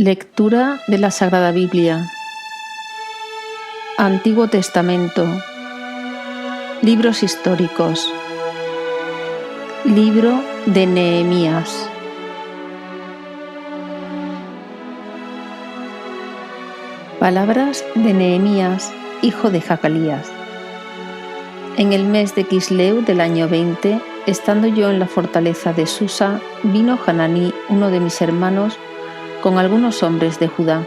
Lectura de la Sagrada Biblia. Antiguo Testamento. Libros históricos. Libro de Nehemías. Palabras de Nehemías, hijo de Jacalías. En el mes de Quisleu del año 20, estando yo en la fortaleza de Susa, vino Hananí, uno de mis hermanos, con algunos hombres de Judá.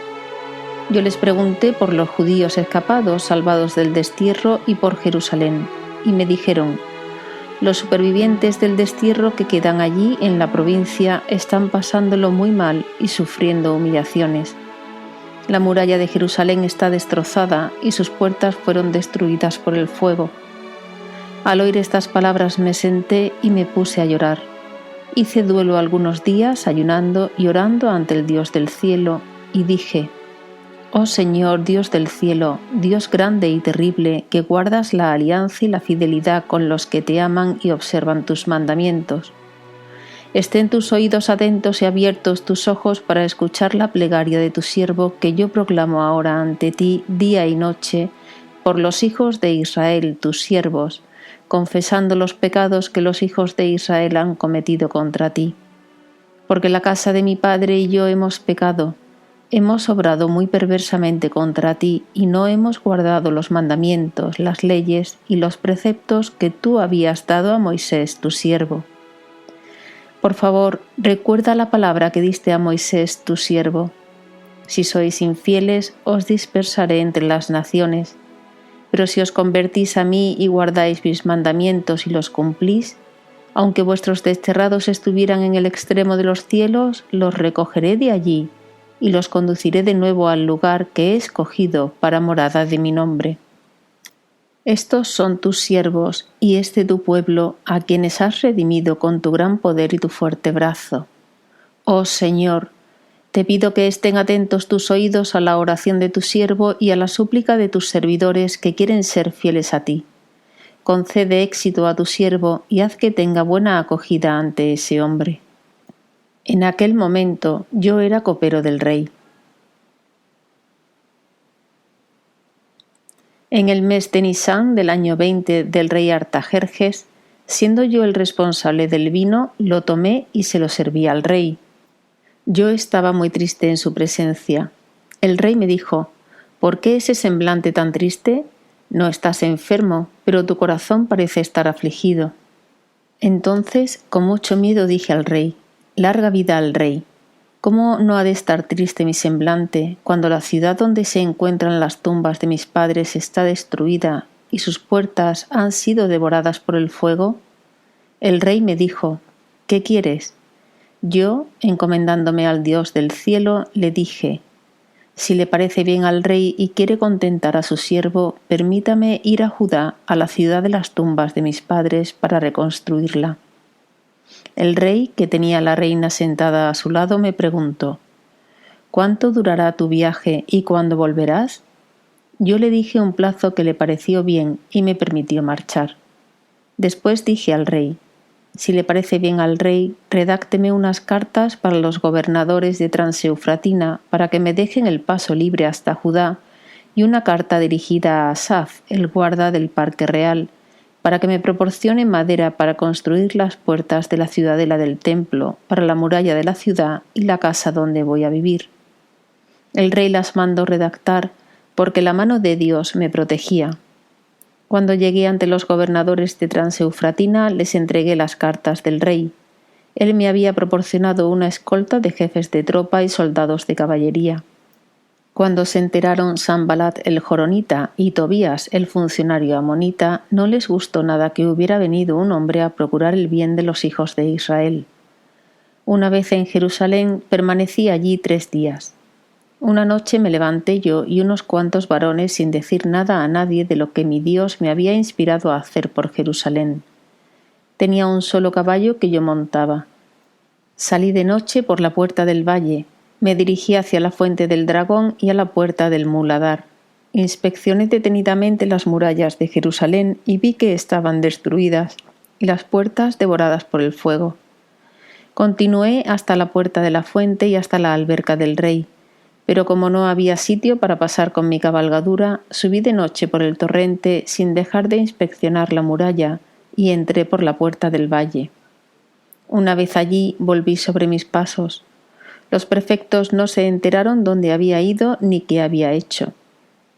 Yo les pregunté por los judíos escapados, salvados del destierro, y por Jerusalén, y me dijeron: los supervivientes del destierro que quedan allí en la provincia están pasándolo muy mal y sufriendo humillaciones. La muralla de Jerusalén está destrozada y sus puertas fueron destruidas por el fuego. Al oír estas palabras me senté y me puse a llorar. Hice duelo algunos días ayunando y orando ante el Dios del cielo, y dije: oh Señor, Dios del cielo, Dios grande y terrible, que guardas la alianza y la fidelidad con los que te aman y observan tus mandamientos. Estén tus oídos atentos y abiertos tus ojos para escuchar la plegaria de tu siervo que yo proclamo ahora ante ti día y noche por los hijos de Israel, tus siervos, confesando los pecados que los hijos de Israel han cometido contra ti. Porque la casa de mi padre y yo hemos pecado, hemos obrado muy perversamente contra ti y no hemos guardado los mandamientos, las leyes y los preceptos que tú habías dado a Moisés, tu siervo. Por favor, recuerda la palabra que diste a Moisés, tu siervo. Si sois infieles, os dispersaré entre las naciones. Pero si os convertís a mí y guardáis mis mandamientos y los cumplís, aunque vuestros desterrados estuvieran en el extremo de los cielos, los recogeré de allí y los conduciré de nuevo al lugar que he escogido para morada de mi nombre. Estos son tus siervos y este tu pueblo, a quienes has redimido con tu gran poder y tu fuerte brazo. Oh Señor, te pido que estén atentos tus oídos a la oración de tu siervo y a la súplica de tus servidores que quieren ser fieles a ti. Concede éxito a tu siervo y haz que tenga buena acogida ante ese hombre. En aquel momento yo era copero del rey. En el mes de Nisán del año 20 del rey Artajerjes, siendo yo el responsable del vino, lo tomé y se lo serví al rey. Yo estaba muy triste en su presencia. El rey me dijo: ¿por qué ese semblante tan triste? No estás enfermo, pero tu corazón parece estar afligido. Entonces, con mucho miedo dije al rey: larga vida al rey. ¿Cómo no ha de estar triste mi semblante cuando la ciudad donde se encuentran las tumbas de mis padres está destruida y sus puertas han sido devoradas por el fuego? El rey me dijo: ¿qué quieres? Yo, encomendándome al Dios del cielo, le dije: si le parece bien al rey y quiere contentar a su siervo, permítame ir a Judá, a la ciudad de las tumbas de mis padres, para reconstruirla. El rey, que tenía a la reina sentada a su lado, me preguntó: ¿cuánto durará tu viaje y cuándo volverás? Yo le dije un plazo que le pareció bien y me permitió marchar. Después dije al rey: si le parece bien al rey, redácteme unas cartas para los gobernadores de Transeufratina para que me dejen el paso libre hasta Judá, y una carta dirigida a Asaf, el guarda del parque real, para que me proporcione madera para construir las puertas de la ciudadela del templo, para la muralla de la ciudad y la casa donde voy a vivir. El rey las mandó redactar porque la mano de Dios me protegía. Cuando llegué ante los gobernadores de Transeufratina, les entregué las cartas del rey. Él me había proporcionado una escolta de jefes de tropa y soldados de caballería. Cuando se enteraron Sanbalat el joronita y Tobías el funcionario amonita, no les gustó nada que hubiera venido un hombre a procurar el bien de los hijos de Israel. Una vez en Jerusalén, permanecí allí 3 días. Una noche me levanté yo y unos cuantos varones sin decir nada a nadie de lo que mi Dios me había inspirado a hacer por Jerusalén. Tenía un solo caballo que yo montaba. Salí de noche por la puerta del valle, me dirigí hacia la fuente del dragón y a la puerta del muladar. Inspeccioné detenidamente las murallas de Jerusalén y vi que estaban destruidas y las puertas devoradas por el fuego. Continué hasta la puerta de la fuente y hasta la alberca del rey, Pero como no había sitio para pasar con mi cabalgadura, subí de noche por el torrente sin dejar de inspeccionar la muralla y entré por la puerta del valle. Una vez allí volví sobre mis pasos. Los prefectos no se enteraron dónde había ido ni qué había hecho.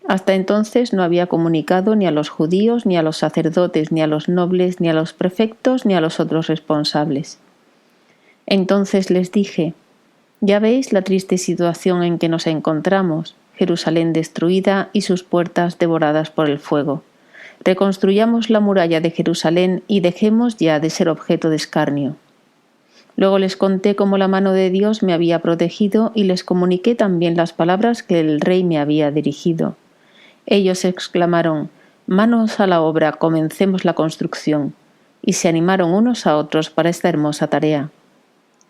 Hasta entonces no había comunicado ni a los judíos, ni a los sacerdotes, ni a los nobles, ni a los prefectos, ni a los otros responsables. Entonces les dije: «Ya veis la triste situación en que nos encontramos, Jerusalén destruida y sus puertas devoradas por el fuego. Reconstruyamos la muralla de Jerusalén y dejemos ya de ser objeto de escarnio». Luego les conté cómo la mano de Dios me había protegido y les comuniqué también las palabras que el rey me había dirigido. Ellos exclamaron: «Manos a la obra, comencemos la construcción», y se animaron unos a otros para esta hermosa tarea.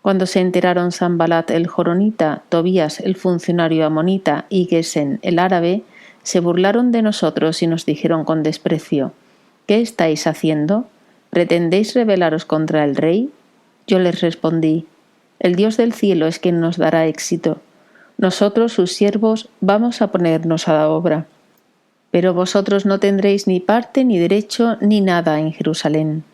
Cuando se enteraron Sanbalat el joronita, Tobías el funcionario amonita y Gesem el árabe, se burlaron de nosotros y nos dijeron con desprecio: «¿Qué estáis haciendo? ¿Pretendéis rebelaros contra el rey?». Yo les respondí: «El Dios del cielo es quien nos dará éxito. Nosotros, sus siervos, vamos a ponernos a la obra. Pero vosotros no tendréis ni parte, ni derecho, ni nada en Jerusalén».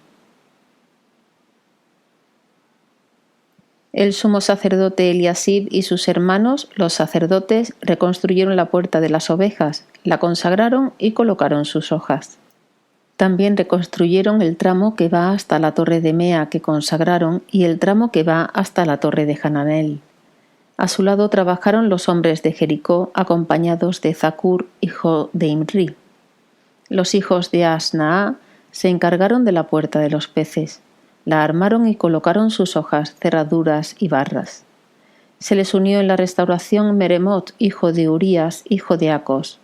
El sumo sacerdote Eliasib y sus hermanos, los sacerdotes, reconstruyeron la puerta de las ovejas, la consagraron y colocaron sus hojas. También reconstruyeron el tramo que va hasta la torre de Mea que consagraron y el tramo que va hasta la torre de Hananel. A su lado trabajaron los hombres de Jericó, acompañados de Zacur, hijo de Imri. Los hijos de Asnaa se encargaron de la puerta de los peces. La armaron y colocaron sus hojas, cerraduras y barras. Se les unió en la restauración Meremot, hijo de Urías, hijo de Acos.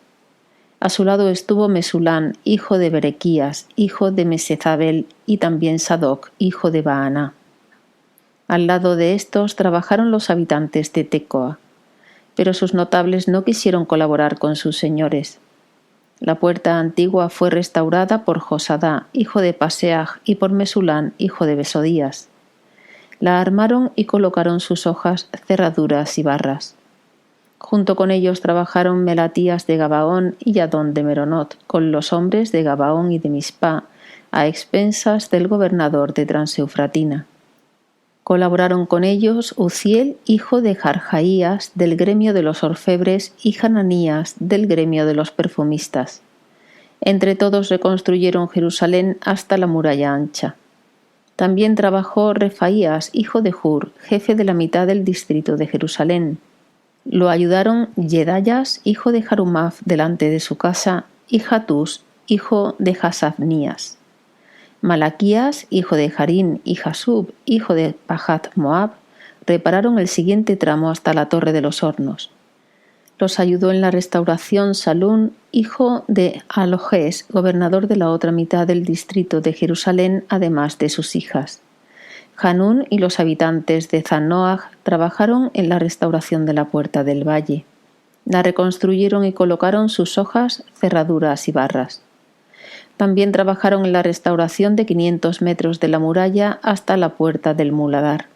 A su lado estuvo Mesulán, hijo de Berequías, hijo de Mesezabel, y también Sadoc, hijo de Baaná. Al lado de estos trabajaron los habitantes de Tecoa, pero sus notables no quisieron colaborar con sus señores. La puerta antigua fue restaurada por Josadá, hijo de Paseaj, y por Mesulán, hijo de Besodías. La armaron y colocaron sus hojas, cerraduras y barras. Junto con ellos trabajaron Melatías de Gabaón y Yadón de Meronot, con los hombres de Gabaón y de Mispá, a expensas del gobernador de Transeufratina. Colaboraron con ellos Uziel, hijo de Jarjaías, del gremio de los orfebres, y Hananías, del gremio de los perfumistas. Entre todos reconstruyeron Jerusalén hasta la muralla ancha. También trabajó Refaías, hijo de Hur, jefe de la mitad del distrito de Jerusalén. Lo ayudaron Yedayas, hijo de Jarumaf, delante de su casa, y Hatús, hijo de Hasabnías. Malaquías, hijo de Harín, y Jasub, hijo de Pahat Moab, repararon el siguiente tramo hasta la torre de los hornos. Los ayudó en la restauración Salún, hijo de Alojés, gobernador de la otra mitad del distrito de Jerusalén, además de sus hijas. Hanún y los habitantes de Zanoaj trabajaron en la restauración de la puerta del valle. La reconstruyeron y colocaron sus hojas, cerraduras y barras. También trabajaron en la restauración de 500 metros de la muralla hasta la puerta del muladar.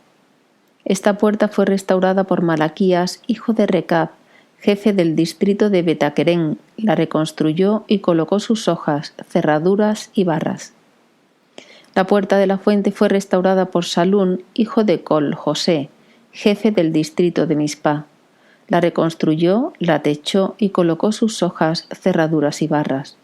Esta puerta fue restaurada por Malaquías, hijo de Recab, jefe del distrito de Betaquerén. La reconstruyó y colocó sus hojas, cerraduras y barras. La puerta de la fuente fue restaurada por Salún, hijo de Col José, jefe del distrito de Mispá. La reconstruyó, la techó y colocó sus hojas, cerraduras y barras.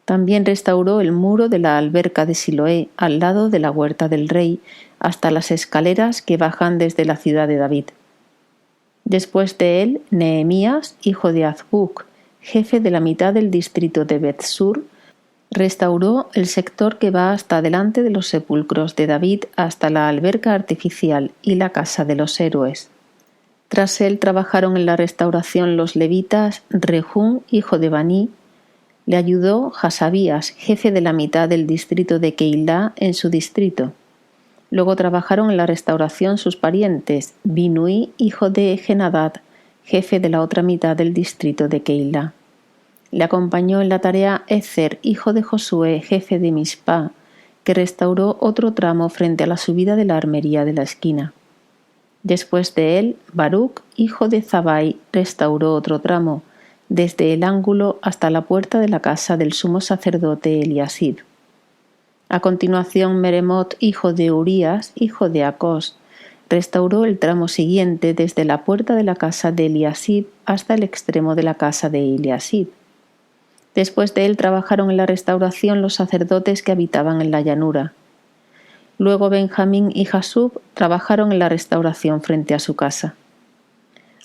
También restauró el muro de la alberca de Siloé, al lado de la huerta del rey, hasta las escaleras que bajan desde la ciudad de David. Después de él, Nehemías, hijo de Azbuc, jefe de la mitad del distrito de Bethsur, restauró el sector que va hasta delante de los sepulcros de David hasta la alberca artificial y la casa de los héroes. Tras él trabajaron en la restauración los levitas Rehum, hijo de Baní. Le ayudó Hasabías, jefe de la mitad del distrito de Keilá en su distrito. Luego trabajaron en la restauración sus parientes, Binui, hijo de Genadad, jefe de la otra mitad del distrito de Keilá. Le acompañó en la tarea Ezer, hijo de Josué, jefe de Mispá, que restauró otro tramo frente a la subida de la armería de la esquina. Después de él, Baruc, hijo de Zabai, restauró otro tramo, desde el ángulo hasta la puerta de la casa del sumo sacerdote Eliasib. A continuación, Meremot, hijo de Urías, hijo de Acós, restauró el tramo siguiente desde la puerta de la casa de Eliasib hasta el extremo de la casa de Eliasib. Después de él trabajaron en la restauración los sacerdotes que habitaban en la llanura. Luego Benjamín y Jasub trabajaron en la restauración frente a su casa.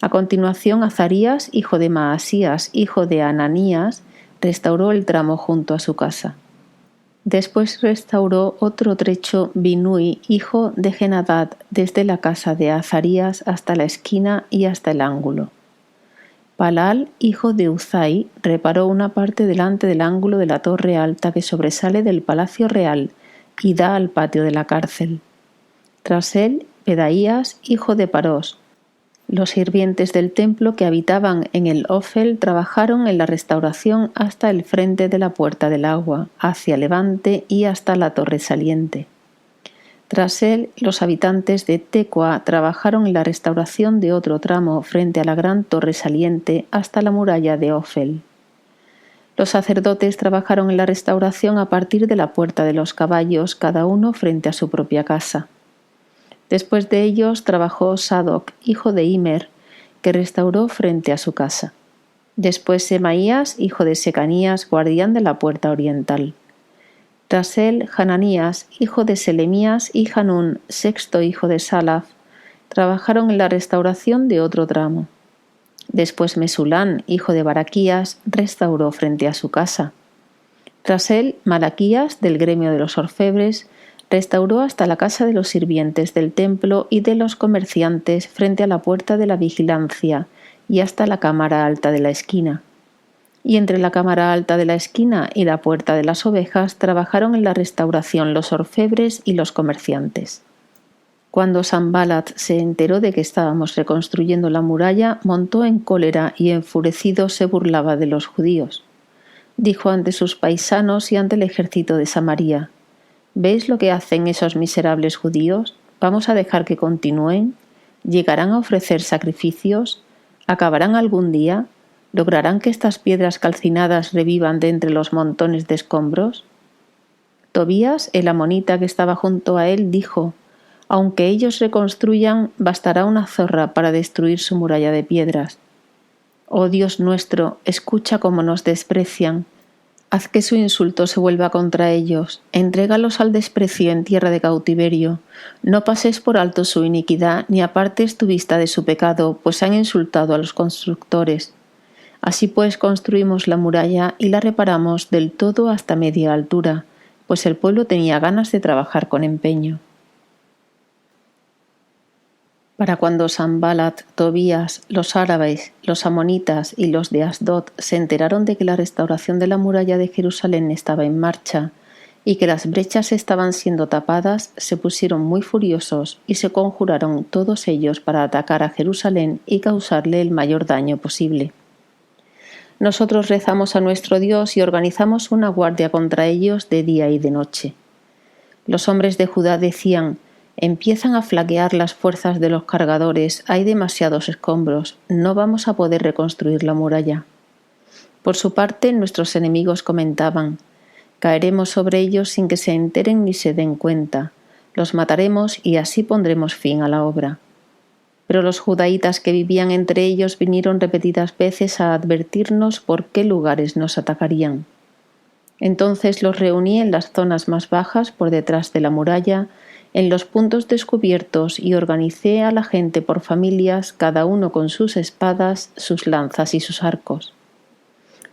A continuación, Azarías, hijo de Maasías, hijo de Ananías, restauró el tramo junto a su casa. Después restauró otro trecho Binui, hijo de Genadad, desde la casa de Azarías hasta la esquina y hasta el ángulo. Palal, hijo de Uzai, reparó una parte delante del ángulo de la torre alta que sobresale del palacio real y da al patio de la cárcel. Tras él, Pedaías, hijo de Parós. Los sirvientes del templo que habitaban en el Ofel trabajaron en la restauración hasta el frente de la puerta del agua, hacia levante y hasta la torre saliente. Tras él, los habitantes de Tecoa trabajaron en la restauración de otro tramo frente a la gran torre saliente hasta la muralla de Ofel. Los sacerdotes trabajaron en la restauración a partir de la puerta de los caballos, cada uno frente a su propia casa. Después de ellos trabajó Sadoc, hijo de Imer, que restauró frente a su casa. Después Semaías, hijo de Secanías, guardián de la puerta oriental. Tras él, Hananías, hijo de Selemías, y Hanún, sexto hijo de Salaf, trabajaron en la restauración de otro tramo. Después Mesulán, hijo de Baraquías, restauró frente a su casa. Tras él, Malaquías, del gremio de los orfebres, restauró hasta la casa de los sirvientes del templo y de los comerciantes frente a la puerta de la vigilancia y hasta la cámara alta de la esquina. Y entre la cámara alta de la esquina y la puerta de las ovejas trabajaron en la restauración los orfebres y los comerciantes. Cuando Sanbalat se enteró de que estábamos reconstruyendo la muralla, montó en cólera y enfurecido se burlaba de los judíos. Dijo ante sus paisanos y ante el ejército de Samaria: ¿Veis lo que hacen esos miserables judíos? ¿Vamos a dejar que continúen? ¿Llegarán a ofrecer sacrificios? ¿Acabarán algún día? ¿Lograrán que estas piedras calcinadas revivan de entre los montones de escombros? Tobías, el amonita que estaba junto a él, dijo: Aunque ellos reconstruyan, bastará una zorra para destruir su muralla de piedras. Oh Dios nuestro, escucha cómo nos desprecian. Haz que su insulto se vuelva contra ellos, entrégalos al desprecio en tierra de cautiverio. No pases por alto su iniquidad, ni apartes tu vista de su pecado, pues han insultado a los constructores. Así pues construimos la muralla y la reparamos del todo hasta media altura, pues el pueblo tenía ganas de trabajar con empeño. Para cuando Sanbalat, Tobías, los árabes, los amonitas y los de Asdod se enteraron de que la restauración de la muralla de Jerusalén estaba en marcha y que las brechas estaban siendo tapadas, se pusieron muy furiosos y se conjuraron todos ellos para atacar a Jerusalén y causarle el mayor daño posible. Nosotros rezamos a nuestro Dios y organizamos una guardia contra ellos de día y de noche. Los hombres de Judá decían: empiezan a flaquear las fuerzas de los cargadores, hay demasiados escombros, no vamos a poder reconstruir la muralla. Por su parte, nuestros enemigos comentaban: caeremos sobre ellos sin que se enteren ni se den cuenta, los mataremos y así pondremos fin a la obra. Pero los judaítas que vivían entre ellos vinieron repetidas veces a advertirnos por qué lugares nos atacarían. Entonces los reuní en las zonas más bajas por detrás de la muralla, en los puntos descubiertos, y organicé a la gente por familias, cada uno con sus espadas, sus lanzas y sus arcos.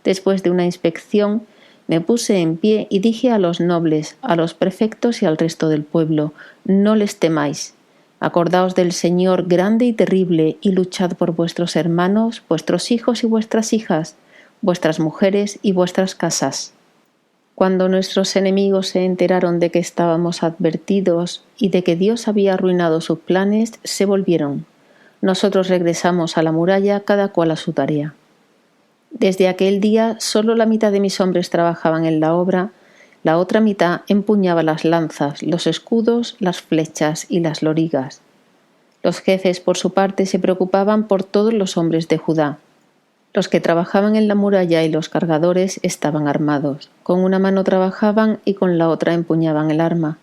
Después de una inspección, me puse en pie y dije a los nobles, a los prefectos y al resto del pueblo: no les temáis. Acordaos del Señor grande y terrible, y luchad por vuestros hermanos, vuestros hijos y vuestras hijas, vuestras mujeres y vuestras casas. Cuando nuestros enemigos se enteraron de que estábamos advertidos y de que Dios había arruinado sus planes, se volvieron. Nosotros regresamos a la muralla, cada cual a su tarea. Desde aquel día solo la mitad de mis hombres trabajaban en la obra, la otra mitad empuñaba las lanzas, los escudos, las flechas y las lorigas. Los jefes, por su parte, se preocupaban por todos los hombres de Judá. Los que trabajaban en la muralla y los cargadores estaban armados. Con una mano trabajaban y con la otra empuñaban el arma.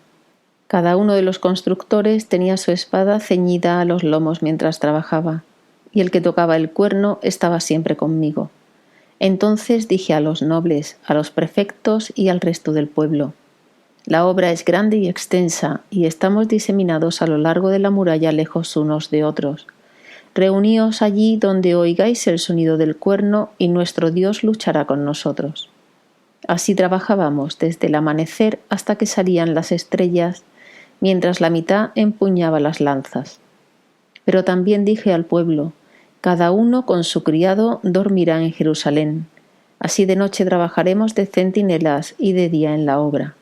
Cada uno de los constructores tenía su espada ceñida a los lomos mientras trabajaba, y el que tocaba el cuerno estaba siempre conmigo. Entonces dije a los nobles, a los prefectos y al resto del pueblo: la obra es grande y extensa, y estamos diseminados a lo largo de la muralla lejos unos de otros. Reuníos allí donde oigáis el sonido del cuerno, y nuestro Dios luchará con nosotros. Así trabajábamos desde el amanecer hasta que salían las estrellas, mientras la mitad empuñaba las lanzas. Pero también dije al pueblo: cada uno con su criado dormirá en Jerusalén. Así de noche trabajaremos de centinelas y de día en la obra.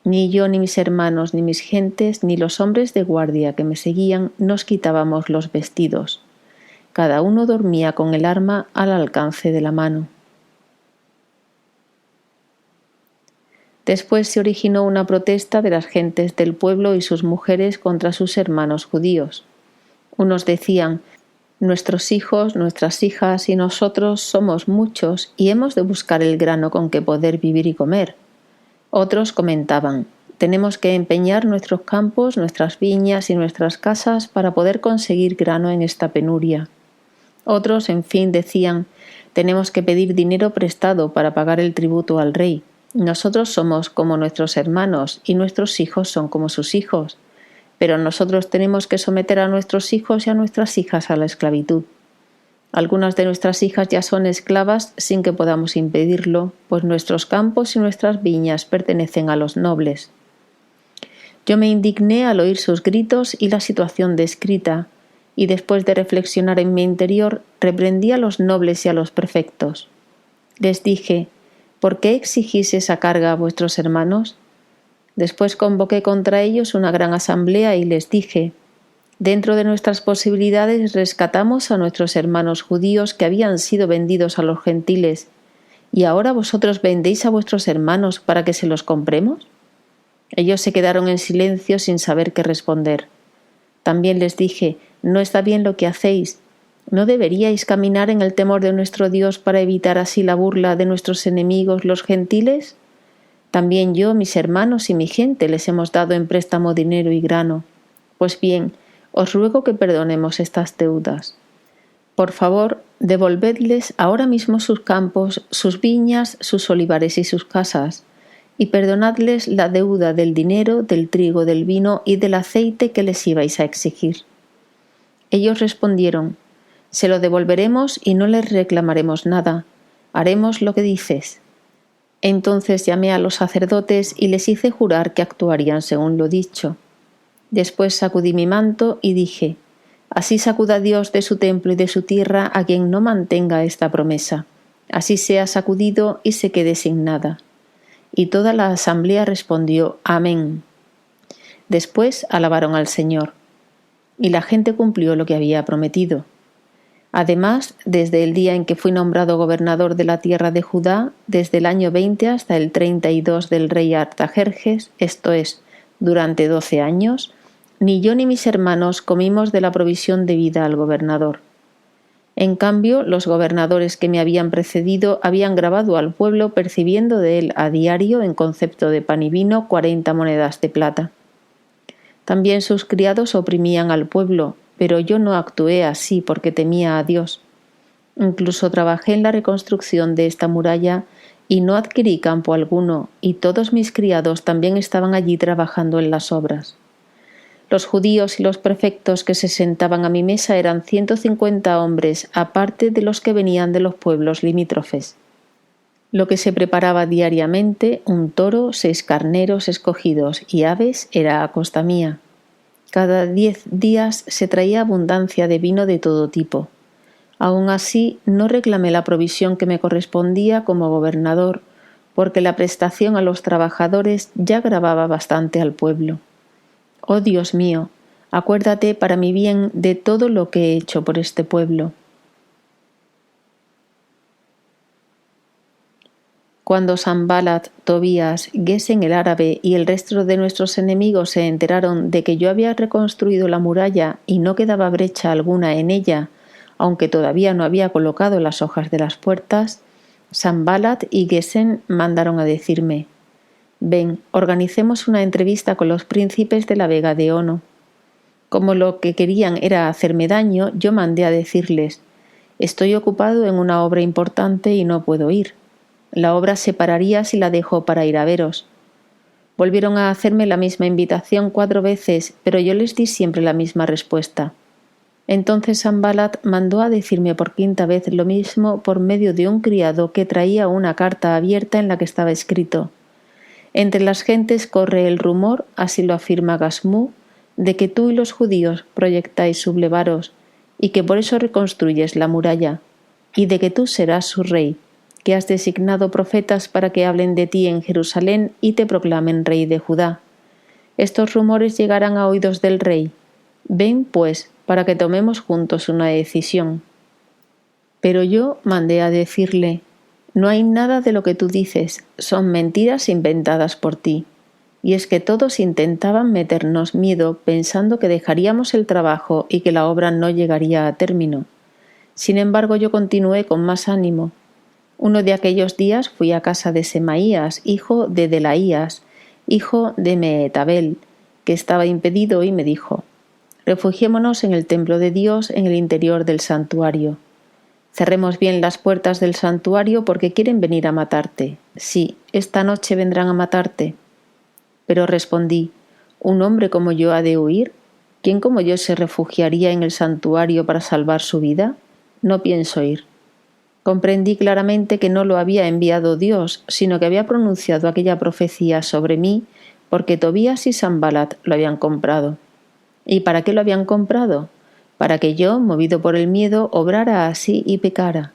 Ni yo, ni mis hermanos, ni mis gentes, ni los hombres de guardia que me seguían nos quitábamos los vestidos. Cada uno dormía con el arma al alcance de la mano. Después se originó una protesta de las gentes del pueblo y sus mujeres contra sus hermanos judíos. Unos decían: nuestros hijos, nuestras hijas y nosotros somos muchos y hemos de buscar el grano con que poder vivir y comer. Otros comentaban: tenemos que empeñar nuestros campos, nuestras viñas y nuestras casas para poder conseguir grano en esta penuria. Otros, en fin, decían: tenemos que pedir dinero prestado para pagar el tributo al rey. Nosotros somos como nuestros hermanos y nuestros hijos son como sus hijos, pero nosotros tenemos que someter a nuestros hijos y a nuestras hijas a la esclavitud. Algunas de nuestras hijas ya son esclavas sin que podamos impedirlo, pues nuestros campos y nuestras viñas pertenecen a los nobles. Yo me indigné al oír sus gritos y la situación descrita, y después de reflexionar en mi interior, reprendí a los nobles y a los prefectos. Les dije: ¿por qué exigís esa carga a vuestros hermanos? Después convoqué contra ellos una gran asamblea y les dije: dentro de nuestras posibilidades rescatamos a nuestros hermanos judíos que habían sido vendidos a los gentiles, ¿y ahora vosotros vendéis a vuestros hermanos para que se los compremos? Ellos se quedaron en silencio sin saber qué responder. También les dije: no está bien lo que hacéis. ¿No deberíais caminar en el temor de nuestro Dios para evitar así la burla de nuestros enemigos los gentiles? También yo, mis hermanos y mi gente les hemos dado en préstamo dinero y grano. Pues bien, os ruego que perdonemos estas deudas. Por favor, devolvedles ahora mismo sus campos, sus viñas, sus olivares y sus casas, y perdonadles la deuda del dinero, del trigo, del vino y del aceite que les ibais a exigir. Ellos respondieron: se lo devolveremos y no les reclamaremos nada. Haremos lo que dices. Entonces llamé a los sacerdotes y les hice jurar que actuarían según lo dicho. Después sacudí mi manto y dije: así sacuda Dios de su templo y de su tierra a quien no mantenga esta promesa. Así sea sacudido y se quede sin nada. Y toda la asamblea respondió: amén. Después alabaron al Señor. Y la gente cumplió lo que había prometido. Además, desde el día en que fui nombrado gobernador de la tierra de Judá, desde el año 20 hasta el 32 del rey Artajerjes, esto es, durante 12 años, ni yo ni mis hermanos comimos de la provisión debida al gobernador. En cambio, los gobernadores que me habían precedido habían gravado al pueblo percibiendo de él a diario, en concepto de pan y vino, 40 monedas de plata. También sus criados oprimían al pueblo, pero yo no actué así porque temía a Dios. Incluso trabajé en la reconstrucción de esta muralla y no adquirí campo alguno, y todos mis criados también estaban allí trabajando en las obras. Los judíos y los prefectos que se sentaban a mi mesa eran 150 hombres, aparte de los que venían de los pueblos limítrofes. Lo que se preparaba diariamente, un toro, 6 carneros escogidos y aves, era a costa mía. Cada 10 días se traía abundancia de vino de todo tipo. Aun así, no reclamé la provisión que me correspondía como gobernador, porque la prestación a los trabajadores ya gravaba bastante al pueblo. Oh Dios mío, acuérdate para mi bien de todo lo que he hecho por este pueblo. Cuando Sanballat, Tobías, Gesem el árabe y el resto de nuestros enemigos se enteraron de que yo había reconstruido la muralla y no quedaba brecha alguna en ella, aunque todavía no había colocado las hojas de las puertas, Sanballat y Gesem mandaron a decirme: «Ven, organicemos una entrevista con los príncipes de la Vega de Ono». Como lo que querían era hacerme daño, yo mandé a decirles: «Estoy ocupado en una obra importante y no puedo ir. La obra se pararía si la dejo para ir a veros». Volvieron a hacerme la misma invitación 4 veces, pero yo les di siempre la misma respuesta. Entonces Sanballat mandó a decirme por 5ª vez lo mismo por medio de un criado que traía una carta abierta en la que estaba escrito: «Entre las gentes corre el rumor, así lo afirma Gasmú, de que tú y los judíos proyectáis sublevaros, y que por eso reconstruyes la muralla, y de que tú serás su rey, que has designado profetas para que hablen de ti en Jerusalén y te proclamen rey de Judá. Estos rumores llegarán a oídos del rey. Ven, pues, para que tomemos juntos una decisión». Pero yo mandé a decirle: «No hay nada de lo que tú dices, son mentiras inventadas por ti». Y es que todos intentaban meternos miedo pensando que dejaríamos el trabajo y que la obra no llegaría a término. Sin embargo, yo continué con más ánimo. Uno de aquellos días fui a casa de Semaías, hijo de Delaías, hijo de Mehetabel, que estaba impedido, y me dijo: «Refugiémonos en el templo de Dios en el interior del santuario. Cerremos bien las puertas del santuario porque quieren venir a matarte. Sí, esta noche vendrán a matarte». Pero respondí: «¿Un hombre como yo ha de huir? ¿Quién como yo se refugiaría en el santuario para salvar su vida? No pienso ir». Comprendí claramente que no lo había enviado Dios, sino que había pronunciado aquella profecía sobre mí porque Tobías y Sanballat lo habían comprado. ¿Y para qué lo habían comprado? Para que yo, movido por el miedo, obrara así y pecara.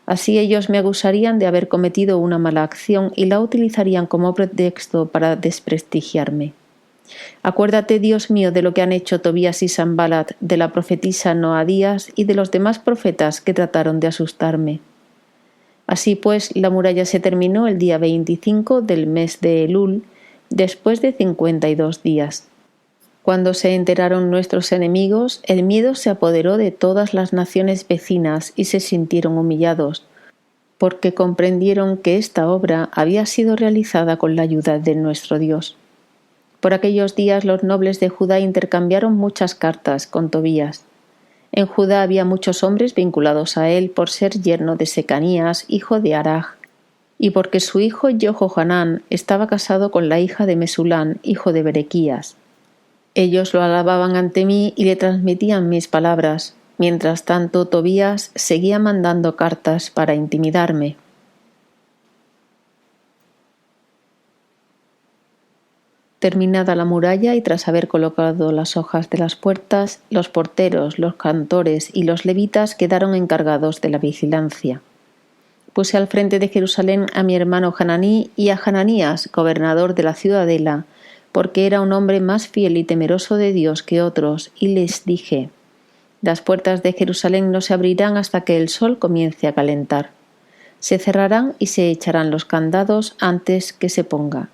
Así ellos me acusarían de haber cometido una mala acción y la utilizarían como pretexto para desprestigiarme. Acuérdate, Dios mío, de lo que han hecho Tobías y Sanballat, de la profetisa Noadías y de los demás profetas que trataron de asustarme. Así pues, la muralla se terminó el día 25 del mes de Elul, después de 52 días. Cuando se enteraron nuestros enemigos, el miedo se apoderó de todas las naciones vecinas y se sintieron humillados, porque comprendieron que esta obra había sido realizada con la ayuda de nuestro Dios. Por aquellos días los nobles de Judá intercambiaron muchas cartas con Tobías. En Judá había muchos hombres vinculados a él por ser yerno de Secanías, hijo de Araj, y porque su hijo Johanán estaba casado con la hija de Mesulán, hijo de Berequías. Ellos lo alababan ante mí y le transmitían mis palabras. Mientras tanto, Tobías seguía mandando cartas para intimidarme. Terminada la muralla y tras haber colocado las hojas de las puertas, los porteros, los cantores y los levitas quedaron encargados de la vigilancia. Puse al frente de Jerusalén a mi hermano Hananí y a Hananías, gobernador de la ciudadela, porque era un hombre más fiel y temeroso de Dios que otros, y les dije: «Las puertas de Jerusalén no se abrirán hasta que el sol comience a calentar. Se cerrarán y se echarán los candados antes que se ponga.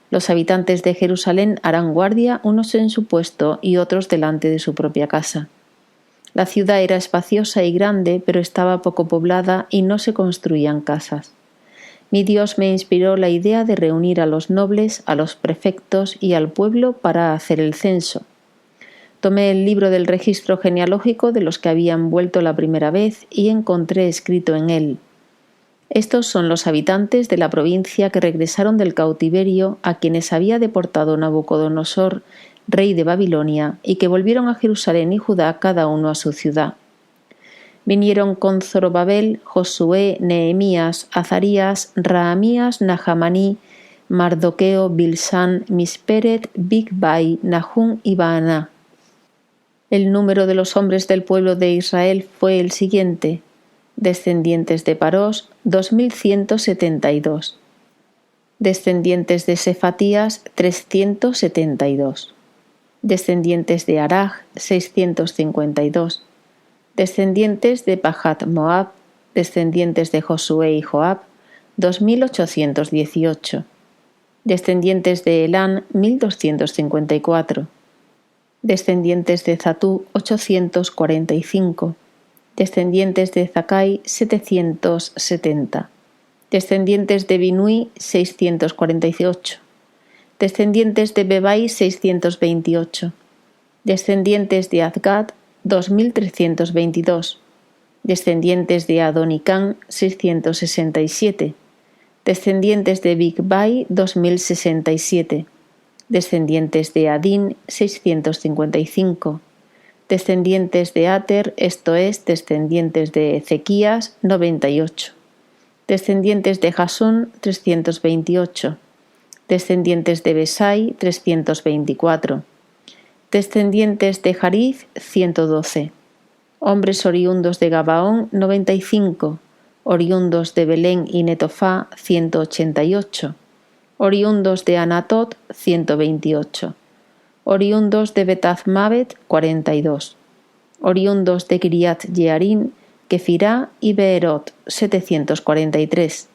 Los habitantes de Jerusalén harán guardia, unos en su puesto y otros delante de su propia casa». La ciudad era espaciosa y grande, pero estaba poco poblada y no se construían casas. Mi Dios me inspiró la idea de reunir a los nobles, a los prefectos y al pueblo para hacer el censo. Tomé el libro del registro genealógico de los que habían vuelto la primera vez y encontré escrito en él: «Estos son los habitantes de la provincia que regresaron del cautiverio, a quienes había deportado Nabucodonosor, rey de Babilonia, y que volvieron a Jerusalén y Judá cada uno a su ciudad. Vinieron con Zorobabel, Josué, Nehemías, Azarías, Raamías, Nahamaní, Mardoqueo, Bilsán, Misperet, Bigvai, Nahum y Baaná. El número de los hombres del pueblo de Israel fue el siguiente: descendientes de Parós, 2172; descendientes de Sefatías, 372; descendientes de Araj, 652; descendientes de Pahat Moab, descendientes de Josué y Joab, 2.818. Descendientes de Elán, 1.254. Descendientes de Zatú, 845. Descendientes de Zacai, 770. Descendientes de Binui, 648. Descendientes de Bebai, 628. Descendientes de Azgad, 2.322. Descendientes de Adonicán, 667. Descendientes de Bigvai, 2.067. Descendientes de Adín, 655. Descendientes de Ater, esto es, descendientes de Ezequías, 98. Descendientes de Jasún, 328. Descendientes de Besai, 324. Descendientes de Jarif, 112. Hombres oriundos de Gabaón, 95. Oriundos de Belén y Netofá, 188. Oriundos de Anatot, 128. Oriundos de Betazmavet, 42. Oriundos de Kiriat Jearim, Kefirá y Beerot, 743.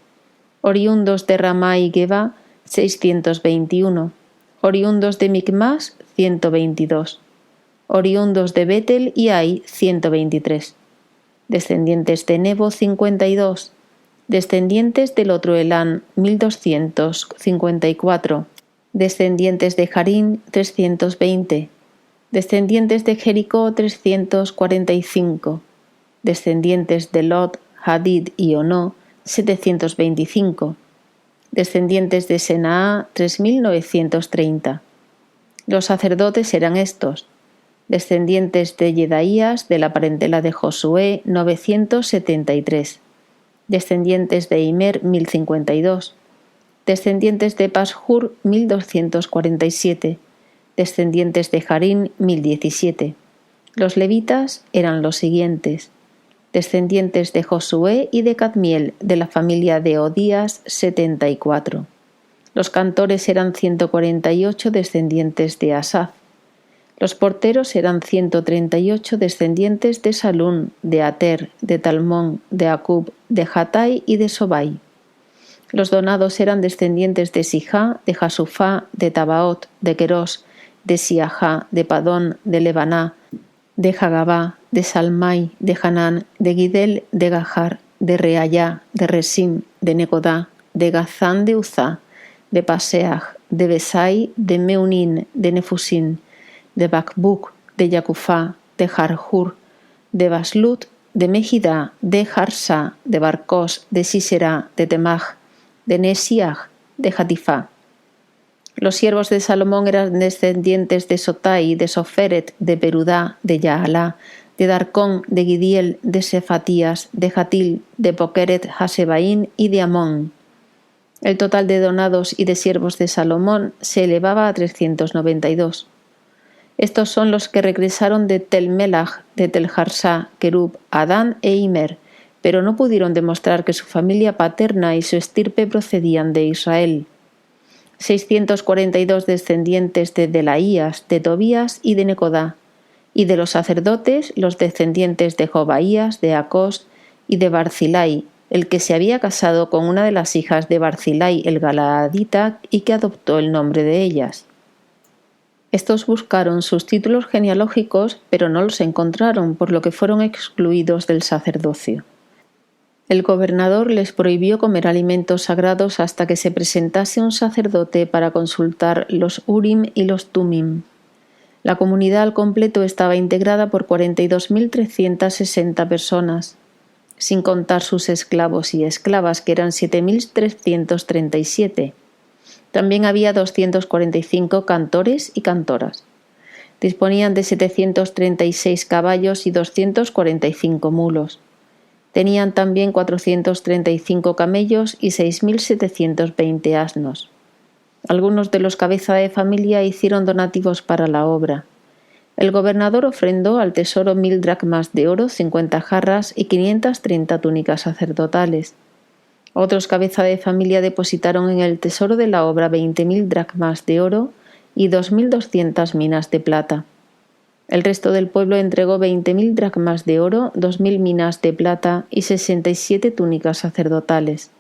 Oriundos de Ramá y Geba, 621. Oriundos de Micmas, 122. Oriundos de Betel y Ai, 123. Descendientes de Nebo, 52. Descendientes del otro Elán, 1.254. Descendientes de Harín, 320. Descendientes de Jericó, 345. Descendientes de Lot, Hadid y Onó, 725. Descendientes de Senaa, 3.930. Los sacerdotes eran estos. Descendientes de Yedaías, de la parentela de Josué, 973. Descendientes de Imer, 1052. Descendientes de Pashur, 1247. Descendientes de Harín, 1017. Los levitas eran los siguientes. Descendientes de Josué y de Cadmiel, de la familia de Odías, 74. Los cantores eran 148 descendientes de Asaf. Los porteros eran 138 descendientes de Salún, de Ater, de Talmón, de Acub, de Jatai y de Sobai. Los donados eran descendientes de Sijá, de Jasufá, de Tabaot, de Querós, de Siajá, de Padón, de Lebaná, de Jagabá, de Salmai, de Hanán, de Gidel, de Gajar, de Reayá, de Resim, de Negodá, de Gazán de Uzá, de Paseaj, de Besai, de Meunín, de Nefusín, de Bakbuk, de Yacufá, de Jarjur, de Baslut, de Mejidá, de Jarsá, de Barcós, de Sisera, de Temaj, de Nesiaj, de Jatifá. Los siervos de Salomón eran descendientes de Sotai, de Soferet, de Perudá, de Yaalá, de Darcón, de Gidiel, de Sefatías, de Jatil, de Pokeret Hasebaín y de Amón. El total de donados y de siervos de Salomón se elevaba a 392. Estos son los que regresaron de Tel-Melaj, de Tel-Jarsá, Kerub, Adán e Imer, pero no pudieron demostrar que su familia paterna y su estirpe procedían de Israel. 642 descendientes de Delaías, de Tobías y de Necodá, y de los sacerdotes los descendientes de Jobaías, de Acós y de Barzilai, el que se había casado con una de las hijas de Barzilai el Galaadita y que adoptó el nombre de ellas. Estos buscaron sus títulos genealógicos, pero no los encontraron, por lo que fueron excluidos del sacerdocio. El gobernador les prohibió comer alimentos sagrados hasta que se presentase un sacerdote para consultar los Urim y los Tumim. La comunidad al completo estaba integrada por 42.360 personas, sin contar sus esclavos y esclavas, que eran 7.337. También había 245 cantores y cantoras. Disponían de 736 caballos y 245 mulos. Tenían también 435 camellos y 6.720 asnos. Algunos de los cabeza de familia hicieron donativos para la obra. El gobernador ofrendó al tesoro 1.000 dracmas de oro, 50 jarras y 530 túnicas sacerdotales. Otros cabeza de familia depositaron en el tesoro de la obra 20.000 dracmas de oro y 2.200 minas de plata. El resto del pueblo entregó 20.000 dracmas de oro, 2.000 minas de plata y 67 túnicas sacerdotales.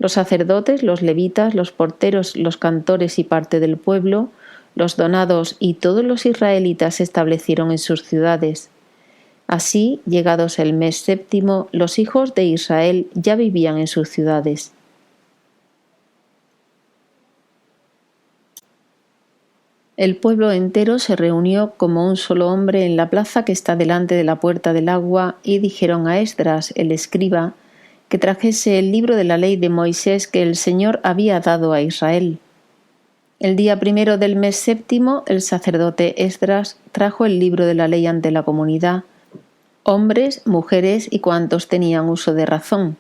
Los sacerdotes, los levitas, los porteros, los cantores y parte del pueblo, los donados y todos los israelitas se establecieron en sus ciudades. Así, llegados el mes séptimo, los hijos de Israel ya vivían en sus ciudades. El pueblo entero se reunió como un solo hombre en la plaza que está delante de la puerta del agua y dijeron a Esdras, el escriba, que trajese el libro de la ley de Moisés que el Señor había dado a Israel. El día primero del mes séptimo, el sacerdote Esdras trajo el libro de la ley ante la comunidad, hombres, mujeres y cuantos tenían uso de razón.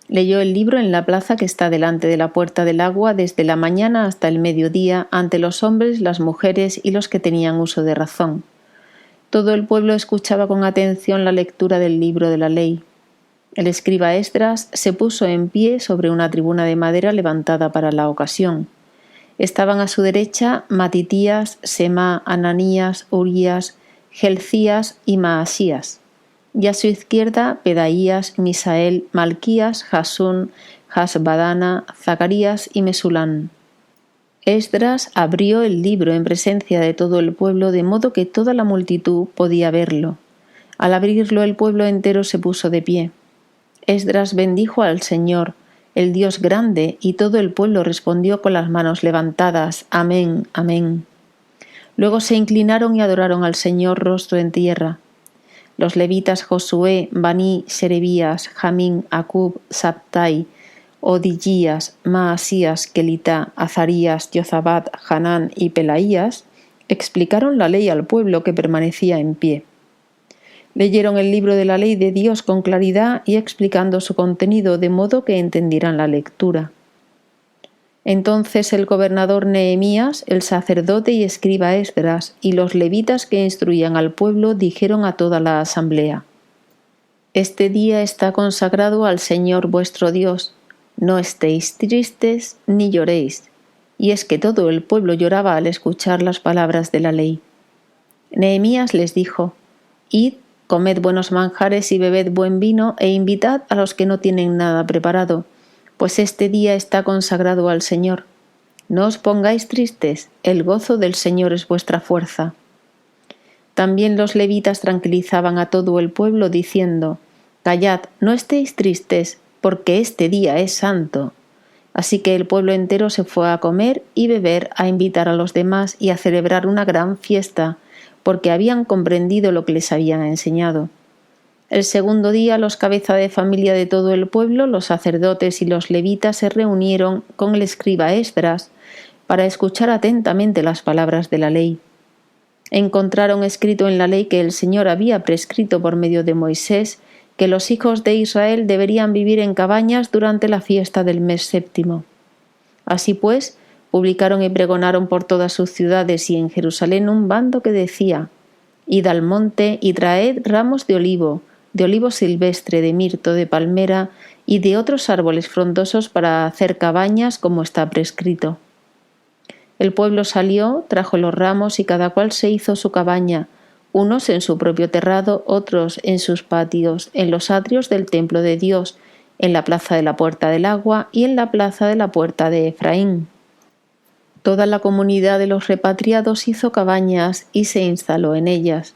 Leyó el libro en la plaza que está delante de la puerta del agua desde la mañana hasta el mediodía ante los hombres, las mujeres y los que tenían uso de razón. Todo el pueblo escuchaba con atención la lectura del libro de la ley. El escriba Esdras se puso en pie sobre una tribuna de madera levantada para la ocasión. Estaban a su derecha Matitías, Semá, Ananías, Urías, Gelcías y Maasías, y a su izquierda Pedaías, Misael, Malquías, Jasún, Hasbadana, Zacarías y Mesulán. Esdras abrió el libro en presencia de todo el pueblo, de modo que toda la multitud podía verlo. Al abrirlo, el pueblo entero se puso de pie. Esdras bendijo al Señor, el Dios grande, y todo el pueblo respondió con las manos levantadas: Amén, amén. Luego se inclinaron y adoraron al Señor rostro en tierra. Los levitas Josué, Baní, Serebías, Jamín, Acub, Sabtai, Odillías, Maasías, Kelita, Azarías, Yozabat, Hanán y Pelaías explicaron la ley al pueblo que permanecía en pie. Leyeron el libro de la ley de Dios con claridad y explicando su contenido de modo que entendieran la lectura. Entonces el gobernador Nehemías, el sacerdote y escriba Esdras y los levitas que instruían al pueblo dijeron a toda la asamblea: Este día está consagrado al Señor vuestro Dios. No estéis tristes ni lloréis. Y es que todo el pueblo lloraba al escuchar las palabras de la ley. Nehemías les dijo: Id, comed buenos manjares y bebed buen vino e invitad a los que no tienen nada preparado, pues este día está consagrado al Señor. No os pongáis tristes, el gozo del Señor es vuestra fuerza. También los levitas tranquilizaban a todo el pueblo diciendo: Callad, no estéis tristes, porque este día es santo. Así que el pueblo entero se fue a comer y beber, a invitar a los demás y a celebrar una gran fiesta, porque habían comprendido lo que les habían enseñado. El segundo día, los cabezas de familia de todo el pueblo, los sacerdotes y los levitas se reunieron con el escriba Esdras para escuchar atentamente las palabras de la ley. Encontraron escrito en la ley que el Señor había prescrito por medio de Moisés que los hijos de Israel deberían vivir en cabañas durante la fiesta del mes séptimo. Así pues, publicaron y pregonaron por todas sus ciudades y en Jerusalén un bando que decía: Id al monte y traed ramos de olivo silvestre, de mirto, de palmera y de otros árboles frondosos para hacer cabañas como está prescrito. El pueblo salió, trajo los ramos y cada cual se hizo su cabaña, unos en su propio terrado, otros en sus patios, en los atrios del templo de Dios, en la plaza de la puerta del agua y en la plaza de la puerta de Efraín. Toda la comunidad de los repatriados hizo cabañas y se instaló en ellas.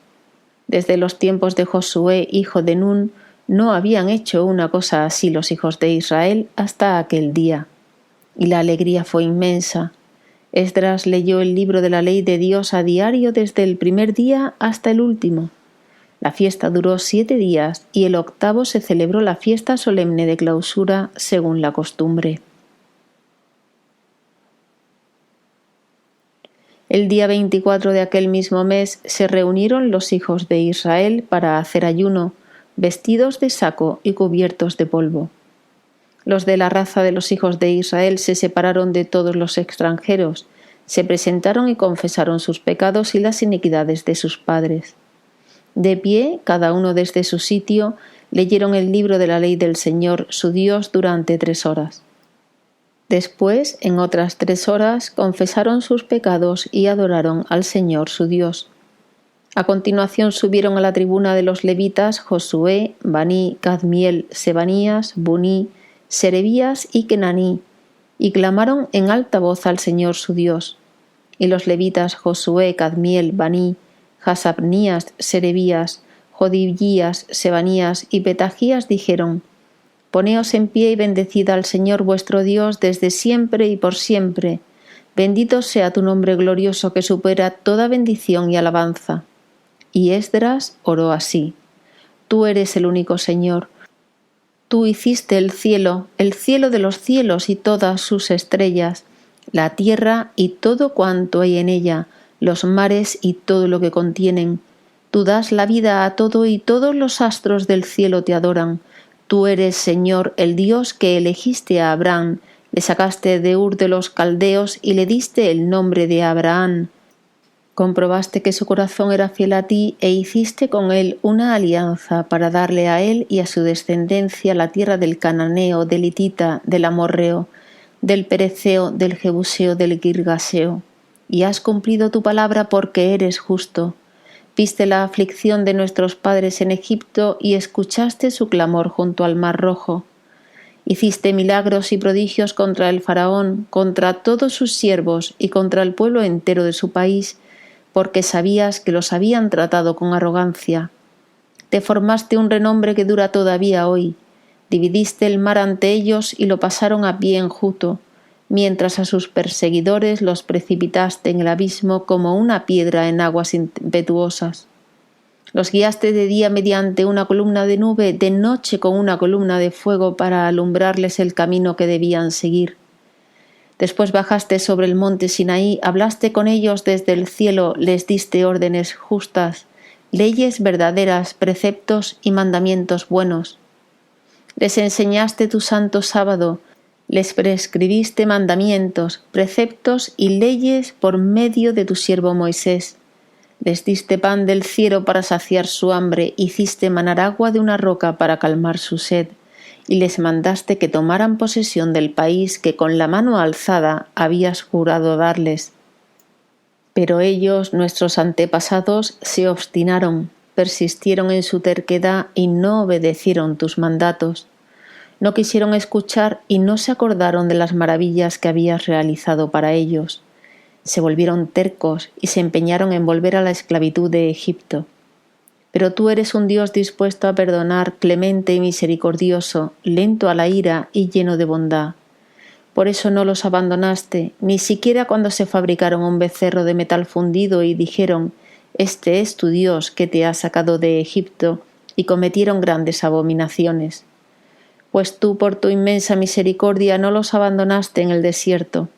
Desde los tiempos de Josué, hijo de Nun, no habían hecho una cosa así los hijos de Israel hasta aquel día. Y la alegría fue inmensa. Esdras leyó el libro de la ley de Dios a diario desde el primer día hasta el último. La fiesta duró 7 días y el octavo se celebró la fiesta solemne de clausura según la costumbre. El día 24 de aquel mismo mes se reunieron los hijos de Israel para hacer ayuno, vestidos de saco y cubiertos de polvo. Los de la raza de los hijos de Israel se separaron de todos los extranjeros, se presentaron y confesaron sus pecados y las iniquidades de sus padres. De pie, cada uno desde su sitio, leyeron el libro de la ley del Señor, su Dios, durante 3 horas. Después, en otras 3 horas, confesaron sus pecados y adoraron al Señor su Dios. A continuación subieron a la tribuna de los levitas Josué, Baní, Cadmiel, Sebanías, Buní, Serebías y Kenaní, y clamaron en alta voz al Señor su Dios. Y los levitas Josué, Cadmiel, Baní, Hasabnías, Serebías, Jodibías, Sebanías y Petajías dijeron: Poneos en pie y bendecid al Señor vuestro Dios desde siempre y por siempre. Bendito sea tu nombre glorioso que supera toda bendición y alabanza. Y Esdras oró así: Tú eres el único Señor. Tú hiciste el cielo de los cielos y todas sus estrellas, la tierra y todo cuanto hay en ella, los mares y todo lo que contienen. Tú das la vida a todo y todos los astros del cielo te adoran. Tú eres, Señor, el Dios que elegiste a Abraham, le sacaste de Ur de los Caldeos y le diste el nombre de Abraham. Comprobaste que su corazón era fiel a ti e hiciste con él una alianza para darle a él y a su descendencia la tierra del Cananeo, del Hitita, del Amorreo, del Pereceo, del Jebuseo, del Girgaseo. Y has cumplido tu palabra porque eres justo. Viste la aflicción de nuestros padres en Egipto y escuchaste su clamor junto al Mar Rojo. Hiciste milagros y prodigios contra el faraón, contra todos sus siervos y contra el pueblo entero de su país, porque sabías que los habían tratado con arrogancia. Te formaste un renombre que dura todavía hoy. Dividiste el mar ante ellos y lo pasaron a pie enjuto, mientras a sus perseguidores los precipitaste en el abismo como una piedra en aguas impetuosas. Los guiaste de día mediante una columna de nube, de noche con una columna de fuego para alumbrarles el camino que debían seguir. Después bajaste sobre el monte Sinaí, hablaste con ellos desde el cielo, les diste órdenes justas, leyes verdaderas, preceptos y mandamientos buenos. Les enseñaste tu santo sábado, les prescribiste mandamientos, preceptos y leyes por medio de tu siervo Moisés. Les diste pan del cielo para saciar su hambre, hiciste manar agua de una roca para calmar su sed, y les mandaste que tomaran posesión del país que con la mano alzada habías jurado darles. Pero ellos, nuestros antepasados, se obstinaron, persistieron en su terquedad y no obedecieron tus mandatos. No quisieron escuchar y no se acordaron de las maravillas que habías realizado para ellos. Se volvieron tercos y se empeñaron en volver a la esclavitud de Egipto. Pero tú eres un Dios dispuesto a perdonar, clemente y misericordioso, lento a la ira y lleno de bondad. Por eso no los abandonaste, ni siquiera cuando se fabricaron un becerro de metal fundido y dijeron: Este es tu Dios que te ha sacado de Egipto, y cometieron grandes abominaciones. Pues tú, por tu inmensa misericordia, no los abandonaste en el desierto.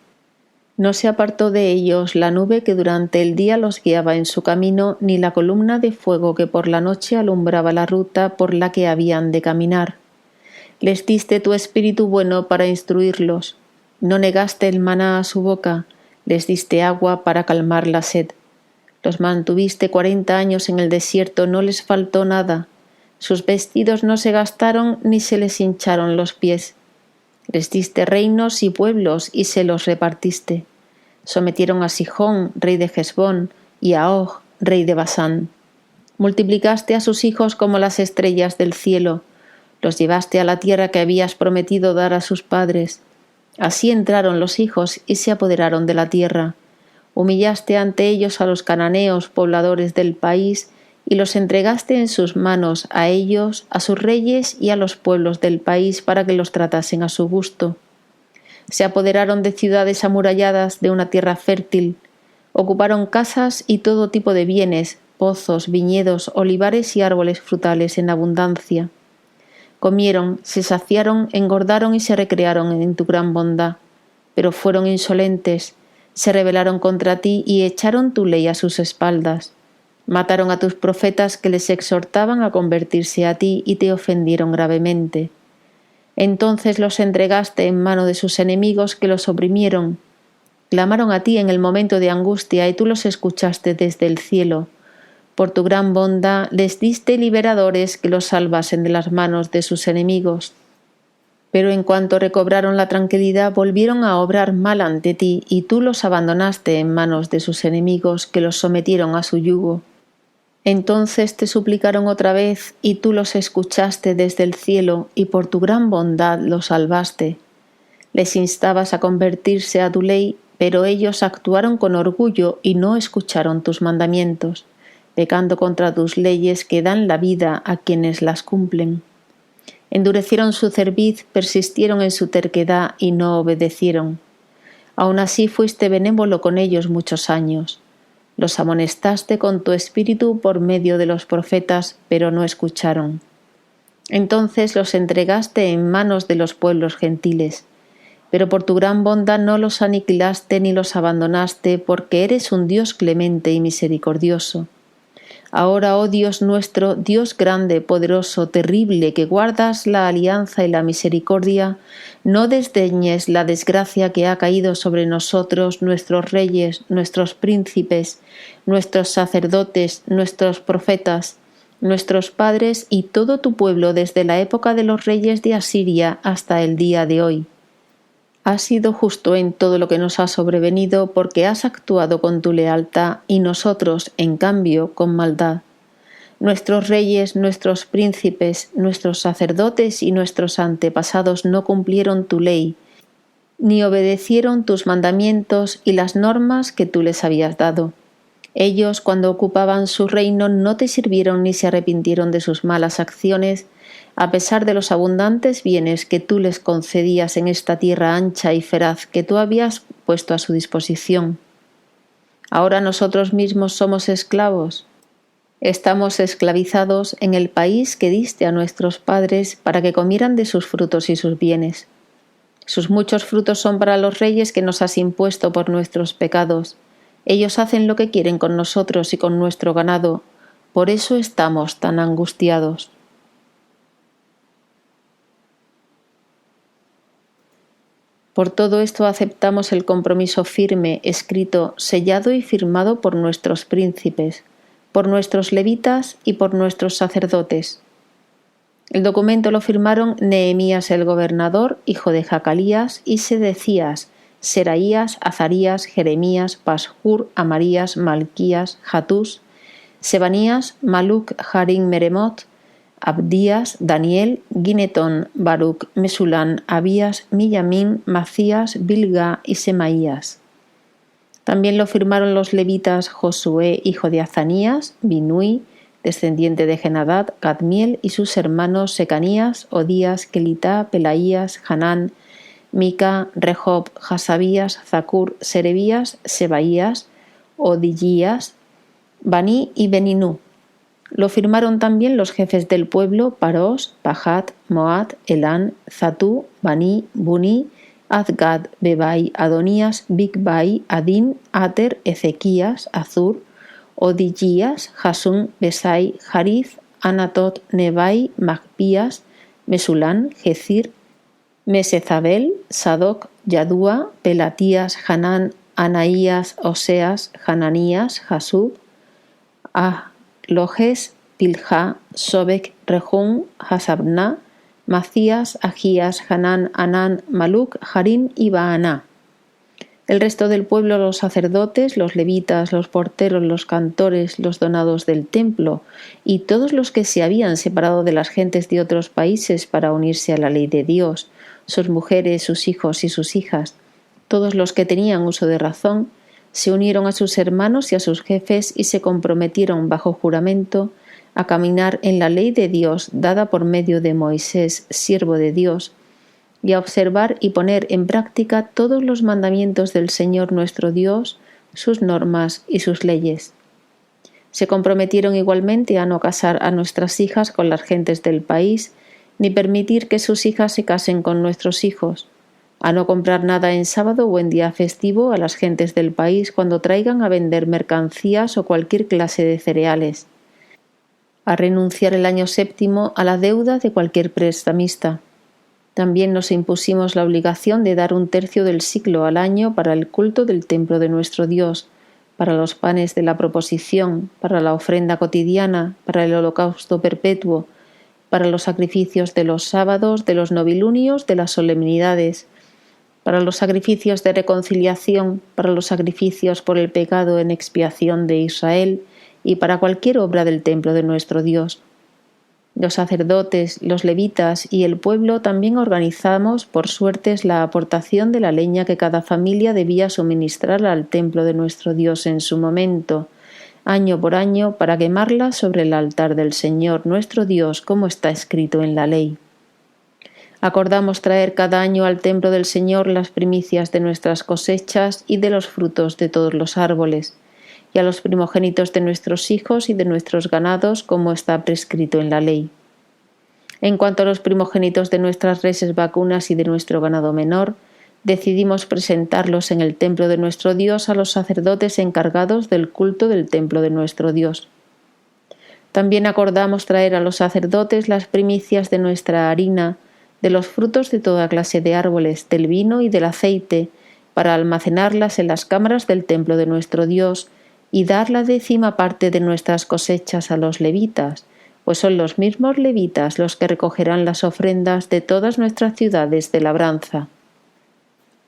No se apartó de ellos la nube que durante el día los guiaba en su camino, ni la columna de fuego que por la noche alumbraba la ruta por la que habían de caminar. Les diste tu espíritu bueno para instruirlos. No negaste el maná a su boca, les diste agua para calmar la sed. Los mantuviste 40 años en el desierto, no les faltó nada. Sus vestidos no se gastaron ni se les hincharon los pies. Les diste reinos y pueblos y se los repartiste. Sometieron a Sihón, rey de Hesbón, y a Og, rey de Basán. Multiplicaste a sus hijos como las estrellas del cielo. Los llevaste a la tierra que habías prometido dar a sus padres. Así entraron los hijos y se apoderaron de la tierra. Humillaste ante ellos a los cananeos, pobladores del país, y los entregaste en sus manos a ellos, a sus reyes y a los pueblos del país para que los tratasen a su gusto. Se apoderaron de ciudades amuralladas de una tierra fértil, ocuparon casas y todo tipo de bienes, pozos, viñedos, olivares y árboles frutales en abundancia. Comieron, se saciaron, engordaron y se recrearon en tu gran bondad, pero fueron insolentes, se rebelaron contra ti y echaron tu ley a sus espaldas. Mataron a tus profetas que les exhortaban a convertirse a ti y te ofendieron gravemente. Entonces los entregaste en mano de sus enemigos que los oprimieron. Clamaron a ti en el momento de angustia y tú los escuchaste desde el cielo. Por tu gran bondad les diste liberadores que los salvasen de las manos de sus enemigos. Pero en cuanto recobraron la tranquilidad volvieron a obrar mal ante ti y tú los abandonaste en manos de sus enemigos que los sometieron a su yugo. Entonces te suplicaron otra vez, y tú los escuchaste desde el cielo, y por tu gran bondad los salvaste. Les instabas a convertirse a tu ley, pero ellos actuaron con orgullo y no escucharon tus mandamientos, pecando contra tus leyes que dan la vida a quienes las cumplen. Endurecieron su cerviz, persistieron en su terquedad y no obedecieron. Aun así fuiste benévolo con ellos muchos años. Los amonestaste con tu espíritu por medio de los profetas, pero no escucharon. Entonces los entregaste en manos de los pueblos gentiles, pero por tu gran bondad no los aniquilaste ni los abandonaste, porque eres un Dios clemente y misericordioso. Ahora, oh Dios nuestro, Dios grande, poderoso, terrible, que guardas la alianza y la misericordia, no desdeñes la desgracia que ha caído sobre nosotros, nuestros reyes, nuestros príncipes, nuestros sacerdotes, nuestros profetas, nuestros padres y todo tu pueblo desde la época de los reyes de Asiria hasta el día de hoy. Has sido justo en todo lo que nos ha sobrevenido, porque has actuado con tu lealtad y nosotros, en cambio, con maldad. Nuestros reyes, nuestros príncipes, nuestros sacerdotes y nuestros antepasados no cumplieron tu ley, ni obedecieron tus mandamientos y las normas que tú les habías dado. Ellos, cuando ocupaban su reino, no te sirvieron ni se arrepintieron de sus malas acciones, a pesar de los abundantes bienes que tú les concedías en esta tierra ancha y feraz que tú habías puesto a su disposición. Ahora nosotros mismos somos esclavos. Estamos esclavizados en el país que diste a nuestros padres para que comieran de sus frutos y sus bienes. Sus muchos frutos son para los reyes que nos has impuesto por nuestros pecados. Ellos hacen lo que quieren con nosotros y con nuestro ganado. Por eso estamos tan angustiados. Por todo esto aceptamos el compromiso firme, escrito, sellado y firmado por nuestros príncipes, por nuestros levitas y por nuestros sacerdotes. El documento lo firmaron Nehemías el gobernador, hijo de Jacalías, y Sedecías, Seraías, Azarías, Jeremías, Pashur, Amarías, Malquías, Hatús, Sebanías, Maluc, Harim, Meremot, Abdías, Daniel, Ginetón, Baruc, Mesulán, Abías, Millamín, Macías, Bilga y Semaías. También lo firmaron los levitas Josué, hijo de Azanías, Binui, descendiente de Genadad, Cadmiel y sus hermanos Secanías, Odías, Kelitá, Pelaías, Hanán, Mica, Rehob, Hasabías, Zacur, Serebías, Sebaías, Odillías, Baní y Beninú. Lo firmaron también los jefes del pueblo Parós, Pahat, Moad, Elán, Zatú, Baní, Buní, Azgad, Bebai, Adonías, Bigbai, Adín, Ater, Ezequías, Azur, Odillías, Jasún, Besai, Jariz, Anatot, Nebai, Magpías, Mesulán, Jezir, Mesezabel, Sadoc, Yadúa, Pelatías, Hanán, Anaías, Oseas, Hananías, Jasub, Lojes, Pilja, Sobek, Rejún, Hasabná, Macías, Agías, Hanán, Anán, Maluc, Harim y Baaná. El resto del pueblo, los sacerdotes, los levitas, los porteros, los cantores, los donados del templo y todos los que se habían separado de las gentes de otros países para unirse a la ley de Dios, sus mujeres, sus hijos y sus hijas, todos los que tenían uso de razón, se unieron a sus hermanos y a sus jefes y se comprometieron bajo juramento a caminar en la ley de Dios dada por medio de Moisés, siervo de Dios, y a observar y poner en práctica todos los mandamientos del Señor nuestro Dios, sus normas y sus leyes. Se comprometieron igualmente a no casar a nuestras hijas con las gentes del país, ni permitir que sus hijas se casen con nuestros hijos, a no comprar nada en sábado o en día festivo a las gentes del país cuando traigan a vender mercancías o cualquier clase de cereales, a renunciar el año séptimo a la deuda de cualquier prestamista. También nos impusimos la obligación de dar 1/3 del siclo al año para el culto del templo de nuestro Dios, para los panes de la proposición, para la ofrenda cotidiana, para el holocausto perpetuo, para los sacrificios de los sábados, de los novilunios, de las solemnidades, para los sacrificios de reconciliación, para los sacrificios por el pecado en expiación de Israel y para cualquier obra del templo de nuestro Dios. Los sacerdotes, los levitas y el pueblo también organizamos por suertes la aportación de la leña que cada familia debía suministrar al templo de nuestro Dios en su momento, año por año, para quemarla sobre el altar del Señor nuestro Dios, como está escrito en la ley. Acordamos traer cada año al templo del Señor las primicias de nuestras cosechas y de los frutos de todos los árboles, y a los primogénitos de nuestros hijos y de nuestros ganados, como está prescrito en la ley. En cuanto a los primogénitos de nuestras reses vacunas y de nuestro ganado menor, decidimos presentarlos en el templo de nuestro Dios a los sacerdotes encargados del culto del templo de nuestro Dios. También acordamos traer a los sacerdotes las primicias de nuestra harina, de los frutos de toda clase de árboles, del vino y del aceite, para almacenarlas en las cámaras del templo de nuestro Dios, y dar la 10ª parte de nuestras cosechas a los levitas, pues son los mismos levitas los que recogerán las ofrendas de todas nuestras ciudades de labranza.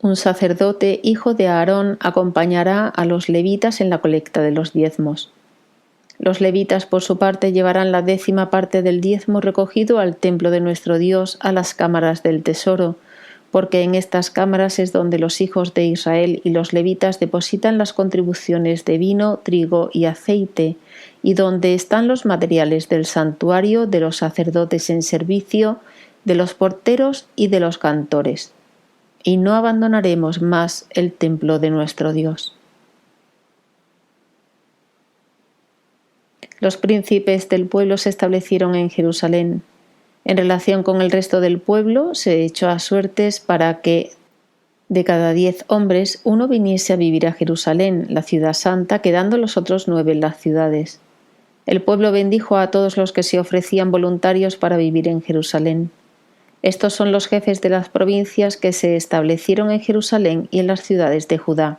Un sacerdote, hijo de Aarón, acompañará a los levitas en la colecta de los diezmos. Los levitas, por su parte, llevarán la 10ª parte del diezmo recogido al templo de nuestro Dios, a las cámaras del tesoro, porque en estas cámaras es donde los hijos de Israel y los levitas depositan las contribuciones de vino, trigo y aceite, y donde están los materiales del santuario, de los sacerdotes en servicio, de los porteros y de los cantores. Y no abandonaremos más el templo de nuestro Dios. Los príncipes del pueblo se establecieron en Jerusalén. En relación con el resto del pueblo, se echó a suertes para que de cada 10 hombres uno viniese a vivir a Jerusalén, la ciudad santa, quedando los otros 9 en las ciudades. El pueblo bendijo a todos los que se ofrecían voluntarios para vivir en Jerusalén. Estos son los jefes de las provincias que se establecieron en Jerusalén y en las ciudades de Judá.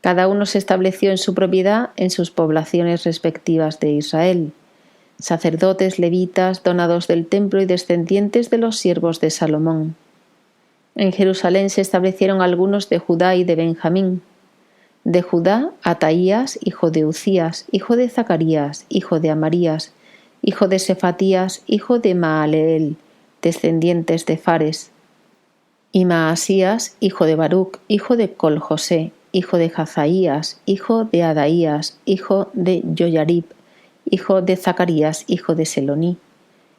Cada uno se estableció en su propiedad en sus poblaciones respectivas de Israel. Sacerdotes, levitas, donados del templo y descendientes de los siervos de Salomón. En Jerusalén se establecieron algunos de Judá y de Benjamín. De Judá, Ataías, hijo de Ucías, hijo de Zacarías, hijo de Amarías, hijo de Sefatías, hijo de Maaleel, descendientes de Fares. Y Maasías, hijo de Baruc, hijo de Col-José, hijo de Jazaías, hijo de Adaías, hijo de Yoyarib, hijo de Zacarías, hijo de Seloní.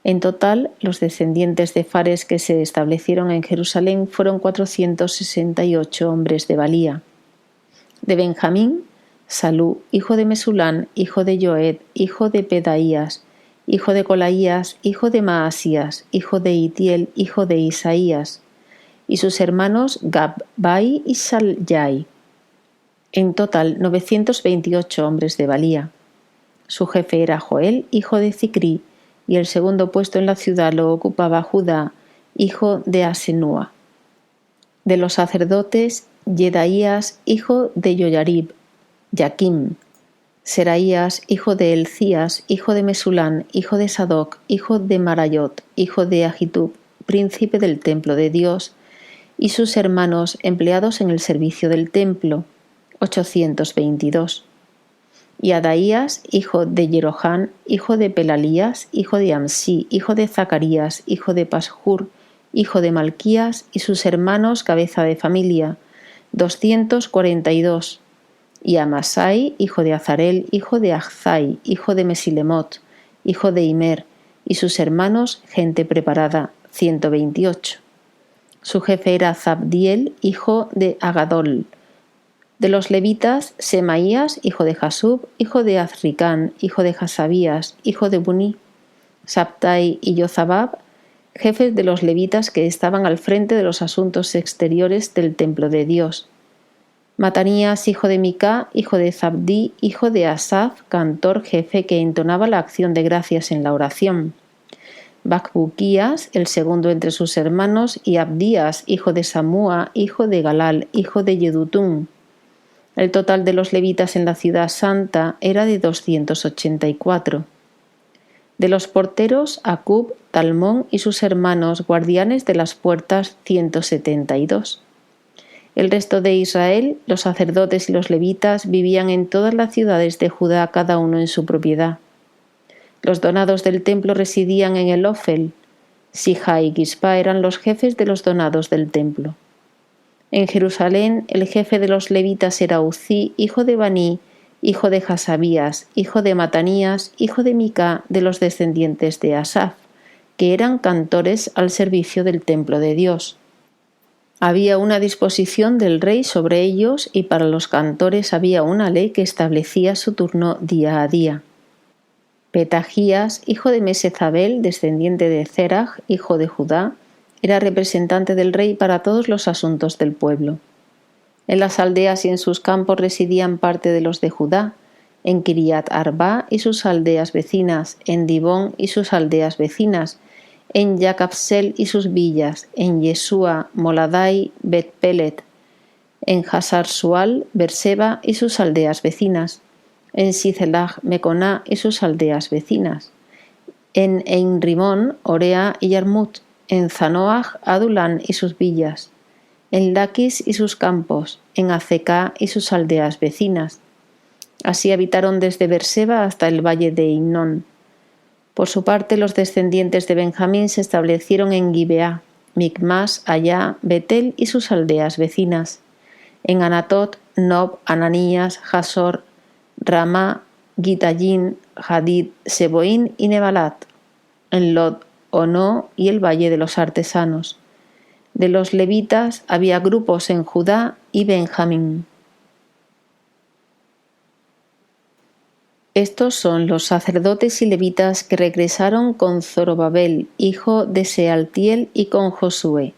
En total, los descendientes de Fares que se establecieron en Jerusalén fueron 468 hombres de valía. De Benjamín, Salú, hijo de Mesulán, hijo de Joed, hijo de Pedaías, hijo de Colaías, hijo de Maasías, hijo de Itiel, hijo de Isaías, y sus hermanos Gabbai y Salyai. En total, 928 hombres de valía. Su jefe era Joel, hijo de Zicrí, y el segundo puesto en la ciudad lo ocupaba Judá, hijo de Asenúa. De los sacerdotes, Yedaías, hijo de Yoyarib, Yaquim, Seraías, hijo de Elcías, hijo de Mesulán, hijo de Sadoc, hijo de Marayot, hijo de Ahitub, príncipe del templo de Dios, y sus hermanos empleados en el servicio del templo, 822. Y Adaías, hijo de Jerohán, hijo de Pelalías, hijo de Amsí, hijo de Zacarías, hijo de Pashur, hijo de Malquías, y sus hermanos cabeza de familia, 242. Y Amasai, hijo de Azarel, hijo de Achzai, hijo de Mesilemot, hijo de Imer, y sus hermanos gente preparada, 128. Su jefe era Zabdiel, hijo de Agadol. De los levitas, Semaías, hijo de Jasub, hijo de Azricán, hijo de Jasabías, hijo de Buní, Sabtai y Yozabab, jefes de los levitas que estaban al frente de los asuntos exteriores del templo de Dios. Matanías, hijo de Micá, hijo de Zabdí, hijo de Asaf, cantor jefe que entonaba la acción de gracias en la oración. Bacbuquías, el segundo entre sus hermanos, y Abdías, hijo de Samúa, hijo de Galal, hijo de Yedutún. El total de los levitas en la ciudad santa era de 284. De los porteros, Acub, Talmón y sus hermanos, guardianes de las puertas, 172. El resto de Israel, los sacerdotes y los levitas, vivían en todas las ciudades de Judá, cada uno en su propiedad. Los donados del templo residían en el Ofel. Sija y Gispa eran los jefes de los donados del templo. En Jerusalén, el jefe de los levitas era Uzí, hijo de Baní, hijo de Hasabías, hijo de Matanías, hijo de Mica, de los descendientes de Asaf, que eran cantores al servicio del templo de Dios. Había una disposición del rey sobre ellos y para los cantores había una ley que establecía su turno día a día. Petajías, hijo de Mesezabel, descendiente de Zeraj, hijo de Judá, era representante del rey para todos los asuntos del pueblo. En las aldeas y en sus campos residían parte de los de Judá, en Kiriat Arba y sus aldeas vecinas, en Dibón y sus aldeas vecinas, en Jacabsel y sus villas, en Yesúa, Moladai, Bet-Pelet, en Hasar-Sual, Berseba y sus aldeas vecinas, en Sicelag, Meconá y sus aldeas vecinas, en Ein-Rimón, Orea y Yarmut, en Zanoaj, Adulán y sus villas, en Laquis y sus campos, en Azecá y sus aldeas vecinas. Así habitaron desde Berseba hasta el valle de Hinón. Por su parte, los descendientes de Benjamín se establecieron en Gibeá, Micmas, Ayá, Betel y sus aldeas vecinas, en Anatot, Nob, Ananías, Jasor, Ramá, Gitayín, Hadid, Seboín y Nebalat, en Lod, Ono y el valle de los artesanos. De los levitas había grupos en Judá y Benjamín. Estos son los sacerdotes y levitas que regresaron con Zorobabel, hijo de Sealtiel, y con Josué: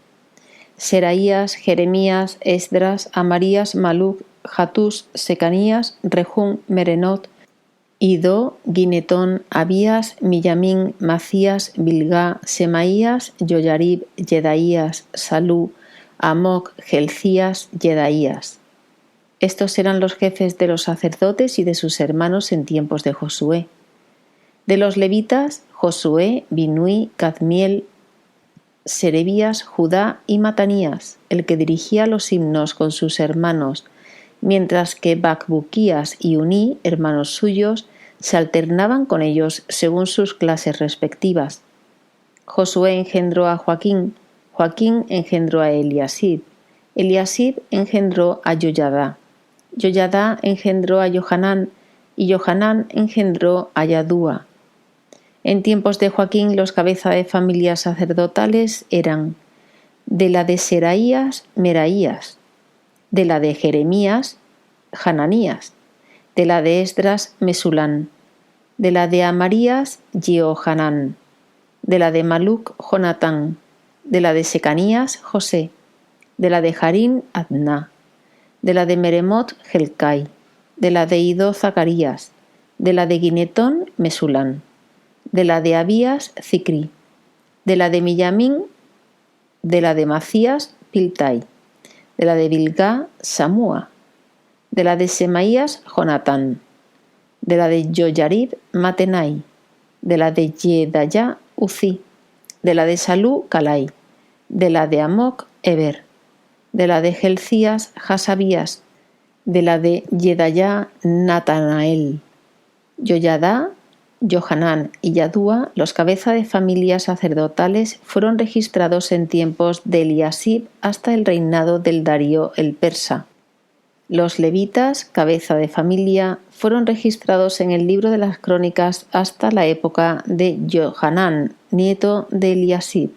Seraías, Jeremías, Esdras, Amarías, Maluc, Jatús, Secanías, Rejún, Merenot, Idó, Ginetón, Abías, Millamín, Macías, Bilgá, Semaías, Yoyarib, Yedaías, Salú, Amoc, Gelcías, Yedaías. Estos eran los jefes de los sacerdotes y de sus hermanos en tiempos de Josué. De los levitas, Josué, Binui, Cadmiel, Serebías, Judá y Matanías, el que dirigía los himnos con sus hermanos, mientras que Bacbuquías y Uní, hermanos suyos, se alternaban con ellos según sus clases respectivas. Josué engendró a Joaquín, Joaquín engendró a Eliasib, Eliasib engendró a Yoyadá, Yoyadá engendró a Johanán, y Johanán engendró a Yadúa. En tiempos de Joaquín, los cabezas de familias sacerdotales eran: de la de Seraías, Meraías; de la de Jeremías, Hananías; de la de Esdras, Mesulán; de la de Amarías, Jehohanán; de la de Maluc, Jonatán; de la de Secanías, José; de la de Harín, Adná; de la de Meremot, Gelcai; de la de Idó, Zacarías; de la de Ginetón, Mesulán; de la de Abías, Zicri; de la de Millamín; de la de Macías, Piltai; de la de Bilgá, Samúa; de la de Semaías, Jonatán; de la de Yoyarib, Matenai; de la de Yedayá, Uzí; de la de Salú, Calai; de la de Amoc, Eber; de la de Gelcías, Hasabías; de la de Yedayá, Natanael. Yoyadá, Johanán y Yadúa, los cabezas de familias sacerdotales, fueron registrados en tiempos de Eliasib hasta el reinado del Darío el persa. Los levitas, cabeza de familia, fueron registrados en el libro de las crónicas hasta la época de Johanán, nieto de Eliasib.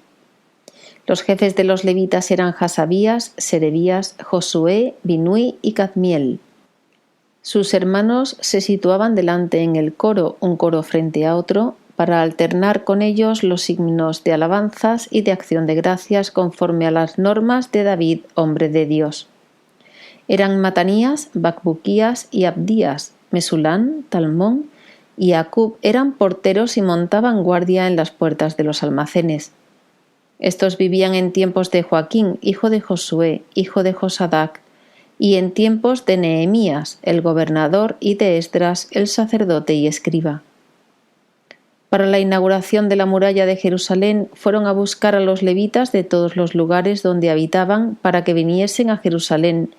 Los jefes de los levitas eran Hasabías, Serebías, Josué, Binui y Cadmiel. Sus hermanos se situaban delante en el coro, un coro frente a otro, para alternar con ellos los himnos de alabanzas y de acción de gracias conforme a las normas de David, hombre de Dios. Eran Matanías, Bacbuquías y Abdías; Mesulán, Talmón y Acub eran porteros y montaban guardia en las puertas de los almacenes. Estos vivían en tiempos de Joaquín, hijo de Josué, hijo de Josadac, y en tiempos de Nehemías, el gobernador, y de Esdras, el sacerdote y escriba. Para la inauguración de la muralla de Jerusalén fueron a buscar a los levitas de todos los lugares donde habitaban para que viniesen a Jerusalén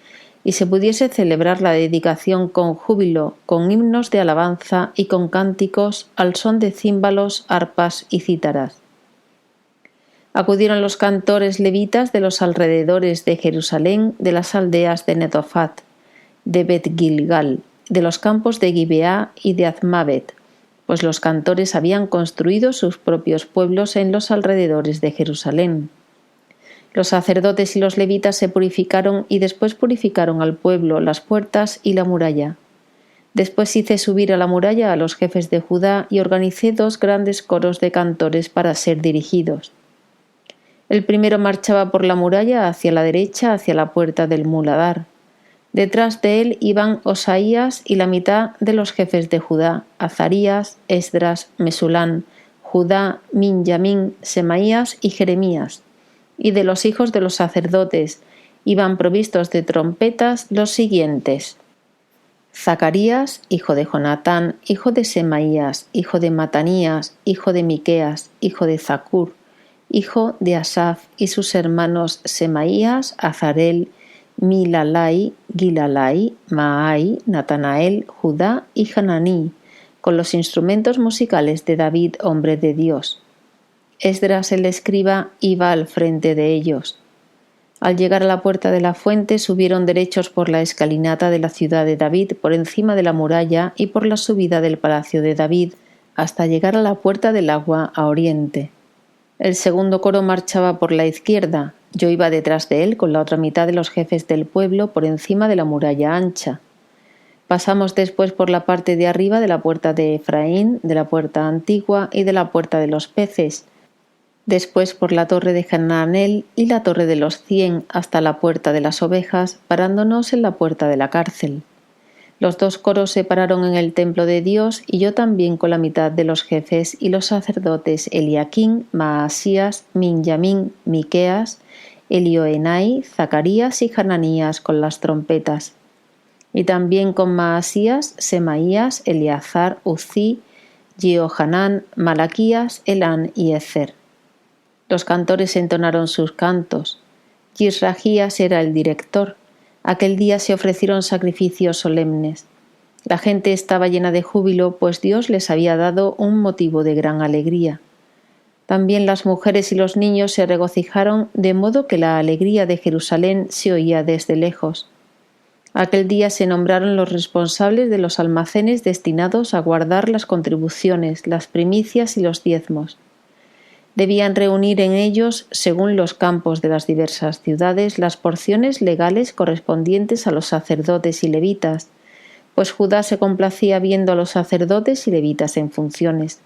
y se pudiese celebrar la dedicación con júbilo, con himnos de alabanza y con cánticos al son de címbalos, arpas y cítaras. Acudieron los cantores levitas de los alrededores de Jerusalén, de las aldeas de Netofat, de Bet-Gilgal, de los campos de Gibeá y de Azmabet, pues los cantores habían construido sus propios pueblos en los alrededores de Jerusalén. Los sacerdotes y los levitas se purificaron y después purificaron al pueblo, las puertas y la muralla. Después hice subir a la muralla a los jefes de Judá y organicé 2 grandes coros de cantores para ser dirigidos. El primero marchaba por la muralla hacia la derecha, hacia la puerta del muladar. Detrás de él iban Osaías y la mitad de los jefes de Judá, Azarías, Esdras, Mesulán, Judá, Minjamín, Semaías y Jeremías. Y de los hijos de los sacerdotes iban provistos de trompetas los siguientes: Zacarías, hijo de Jonatán, hijo de Semaías, hijo de Matanías, hijo de Miqueas, hijo de Zacur, hijo de Asaf, y sus hermanos Semaías, Azarel, Milalai, Gilalai, Maai, Natanael, Judá y Hananí, con los instrumentos musicales de David, hombre de Dios. Esdras el escriba iba al frente de ellos. Al llegar a la puerta de la fuente subieron derechos por la escalinata de la ciudad de David, por encima de la muralla y por la subida del palacio de David, hasta llegar a la puerta del agua a oriente. El segundo coro marchaba por la izquierda. Yo iba detrás de él con la otra mitad de los jefes del pueblo por encima de la muralla ancha. Pasamos después por la parte de arriba de la puerta de Efraín, de la puerta antigua y de la puerta de los peces, después por la torre de Hananel y la torre de los 100 hasta la puerta de las ovejas, parándonos en la puerta de la cárcel. Los 2 coros se pararon en el templo de Dios y yo también con la mitad de los jefes y los sacerdotes Eliaquín, Maasías, Minjamín, Miqueas, Elioenai, Zacarías y Hananías con las trompetas. Y también con Maasías, Semaías, Eleazar, Uzí, Jehohanán, Malaquías, Elán y Ezer. Los cantores entonaron sus cantos. Yisrahías era el director. Aquel día se ofrecieron sacrificios solemnes. La gente estaba llena de júbilo, pues Dios les había dado un motivo de gran alegría. También las mujeres y los niños se regocijaron, de modo que la alegría de Jerusalén se oía desde lejos. Aquel día se nombraron los responsables de los almacenes destinados a guardar las contribuciones, las primicias y los diezmos. Debían reunir en ellos, según los campos de las diversas ciudades, las porciones legales correspondientes a los sacerdotes y levitas, pues Judá se complacía viendo a los sacerdotes y levitas en funciones.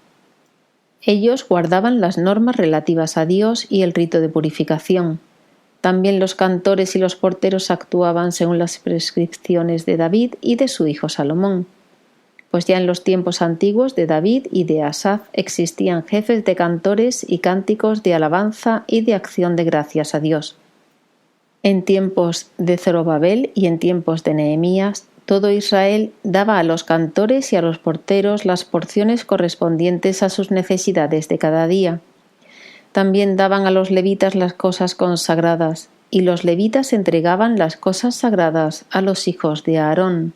Ellos guardaban las normas relativas a Dios y el rito de purificación. También los cantores y los porteros actuaban según las prescripciones de David y de su hijo Salomón, pues ya en los tiempos antiguos de David y de Asaf existían jefes de cantores y cánticos de alabanza y de acción de gracias a Dios. En tiempos de Zorobabel y en tiempos de Nehemías, todo Israel daba a los cantores y a los porteros las porciones correspondientes a sus necesidades de cada día. También daban a los levitas las cosas consagradas, y los levitas entregaban las cosas sagradas a los hijos de Aarón.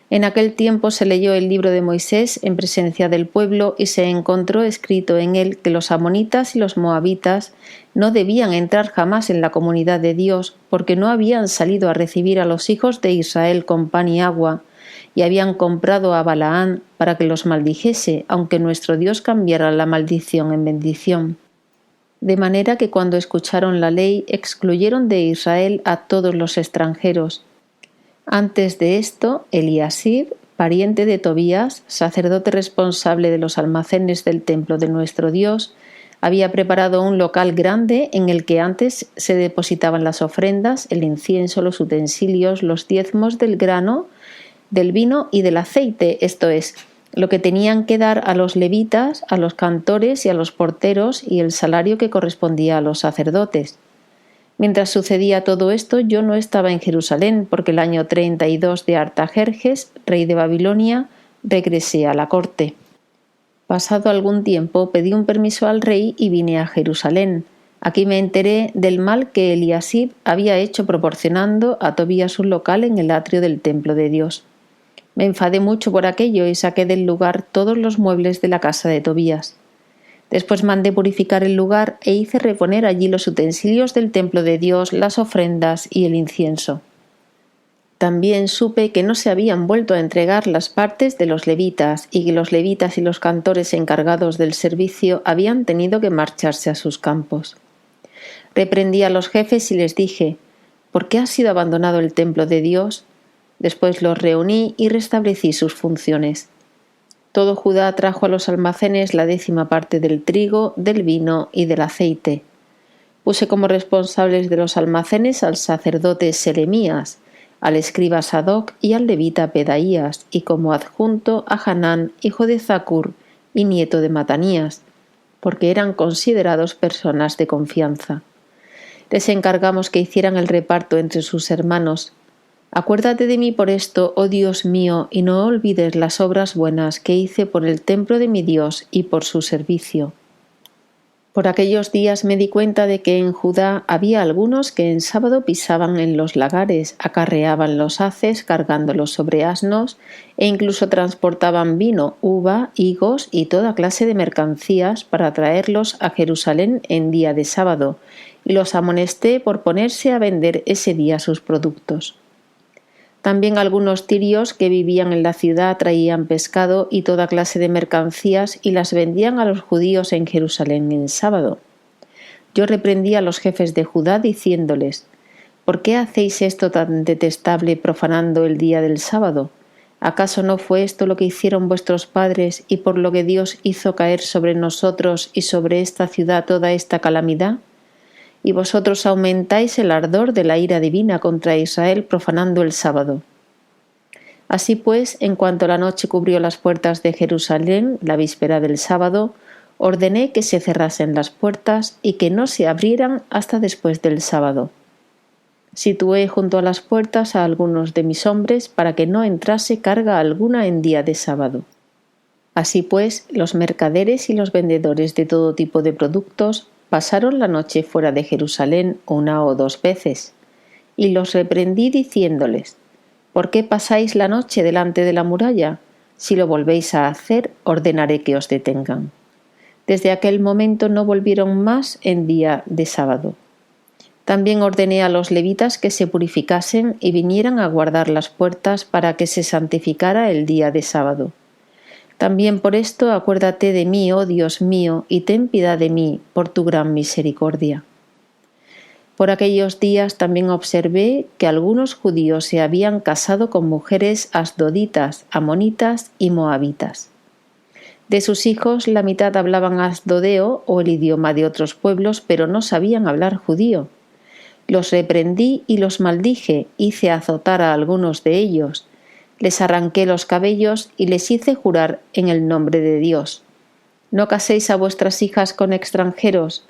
En aquel tiempo se leyó el libro de Moisés en presencia del pueblo y se encontró escrito en él que los amonitas y los moabitas no debían entrar jamás en la comunidad de Dios, porque no habían salido a recibir a los hijos de Israel con pan y agua, y habían comprado a Balaán para que los maldijese, aunque nuestro Dios cambiara la maldición en bendición. De manera que cuando escucharon la ley, excluyeron de Israel a todos los extranjeros. Antes de esto, Eliasib, pariente de Tobías, sacerdote responsable de los almacenes del templo de nuestro Dios, había preparado un local grande en el que antes se depositaban las ofrendas, el incienso, los utensilios, los diezmos del grano, del vino y del aceite, esto es, lo que tenían que dar a los levitas, a los cantores y a los porteros y el salario que correspondía a los sacerdotes. Mientras sucedía todo esto, yo no estaba en Jerusalén, porque el año 32 de Artajerjes, rey de Babilonia, regresé a la corte. Pasado algún tiempo pedí un permiso al rey y vine a Jerusalén. Aquí me enteré del mal que Eliasib había hecho proporcionando a Tobías un local en el atrio del templo de Dios. Me enfadé mucho por aquello y saqué del lugar todos los muebles de la casa de Tobías. Después mandé purificar el lugar e hice reponer allí los utensilios del templo de Dios, las ofrendas y el incienso. También supe que no se habían vuelto a entregar las partes de los levitas y que los levitas y los cantores encargados del servicio habían tenido que marcharse a sus campos. Reprendí a los jefes y les dije: ¿por qué ha sido abandonado el templo de Dios? Después los reuní y restablecí sus funciones. Todo Judá trajo a los almacenes la 10ª parte del trigo, del vino y del aceite. Puse como responsables de los almacenes al sacerdote Selemías, al escriba Sadoc y al levita Pedaías, y como adjunto a Hanán, hijo de Zacur y nieto de Matanías, porque eran considerados personas de confianza. Les encargamos que hicieran el reparto entre sus hermanos. Acuérdate de mí por esto, oh Dios mío, y no olvides las obras buenas que hice por el templo de mi Dios y por su servicio. Por aquellos días me di cuenta de que en Judá había algunos que en sábado pisaban en los lagares, acarreaban los haces cargándolos sobre asnos e incluso transportaban vino, uva, higos y toda clase de mercancías para traerlos a Jerusalén en día de sábado, y los amonesté por ponerse a vender ese día sus productos. También algunos tirios que vivían en la ciudad traían pescado y toda clase de mercancías y las vendían a los judíos en Jerusalén en sábado. Yo reprendí a los jefes de Judá diciéndoles: ¿por qué hacéis esto tan detestable profanando el día del sábado? ¿Acaso no fue esto lo que hicieron vuestros padres y por lo que Dios hizo caer sobre nosotros y sobre esta ciudad toda esta calamidad? Y vosotros aumentáis el ardor de la ira divina contra Israel profanando el sábado. Así pues, en cuanto la noche cubrió las puertas de Jerusalén, la víspera del sábado, ordené que se cerrasen las puertas y que no se abrieran hasta después del sábado. Situé junto a las puertas a algunos de mis hombres para que no entrase carga alguna en día de sábado. Así pues, los mercaderes y los vendedores de todo tipo de productos pasaron la noche fuera de Jerusalén 1 o 2 veces, y los reprendí diciéndoles: ¿por qué pasáis la noche delante de la muralla? Si lo volvéis a hacer, ordenaré que os detengan. Desde aquel momento no volvieron más en día de sábado. También ordené a los levitas que se purificasen y vinieran a guardar las puertas para que se santificara el día de sábado. También por esto acuérdate de mí, oh Dios mío, y ten piedad de mí por tu gran misericordia. Por aquellos días también observé que algunos judíos se habían casado con mujeres asdoditas, amonitas y moabitas. De sus hijos la mitad hablaban asdodeo o el idioma de otros pueblos, pero no sabían hablar judío. Los reprendí y los maldije, hice azotar a algunos de ellos. Les arranqué los cabellos y les hice jurar en el nombre de Dios: no caséis a vuestras hijas con extranjeros,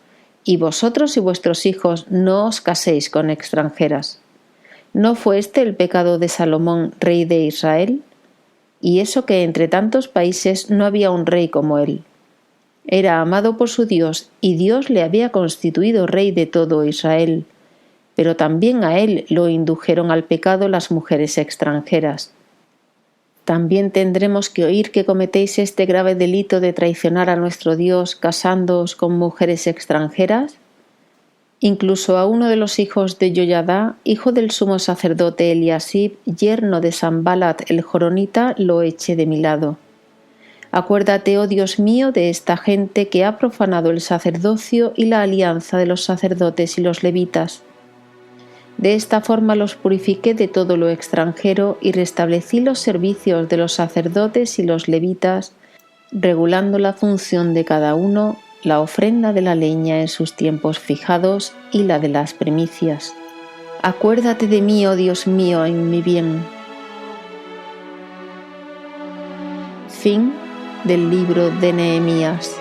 y vosotros y vuestros hijos no os caséis con extranjeras. ¿No fue este el pecado de Salomón, rey de Israel? Y eso que entre tantos países no había un rey como él. Era amado por su Dios, y Dios le había constituido rey de todo Israel. Pero también a él lo indujeron al pecado las mujeres extranjeras. ¿También tendremos que oír que cometéis este grave delito de traicionar a nuestro Dios casándoos con mujeres extranjeras? Incluso a uno de los hijos de Joiada, hijo del sumo sacerdote Eliasib, yerno de Sanballat el joronita, lo eché de mi lado. Acuérdate, oh Dios mío, de esta gente que ha profanado el sacerdocio y la alianza de los sacerdotes y los levitas. De esta forma los purifiqué de todo lo extranjero y restablecí los servicios de los sacerdotes y los levitas, regulando la función de cada uno, la ofrenda de la leña en sus tiempos fijados y la de las primicias. Acuérdate de mí, oh Dios mío, en mi bien. Fin del libro de Nehemías.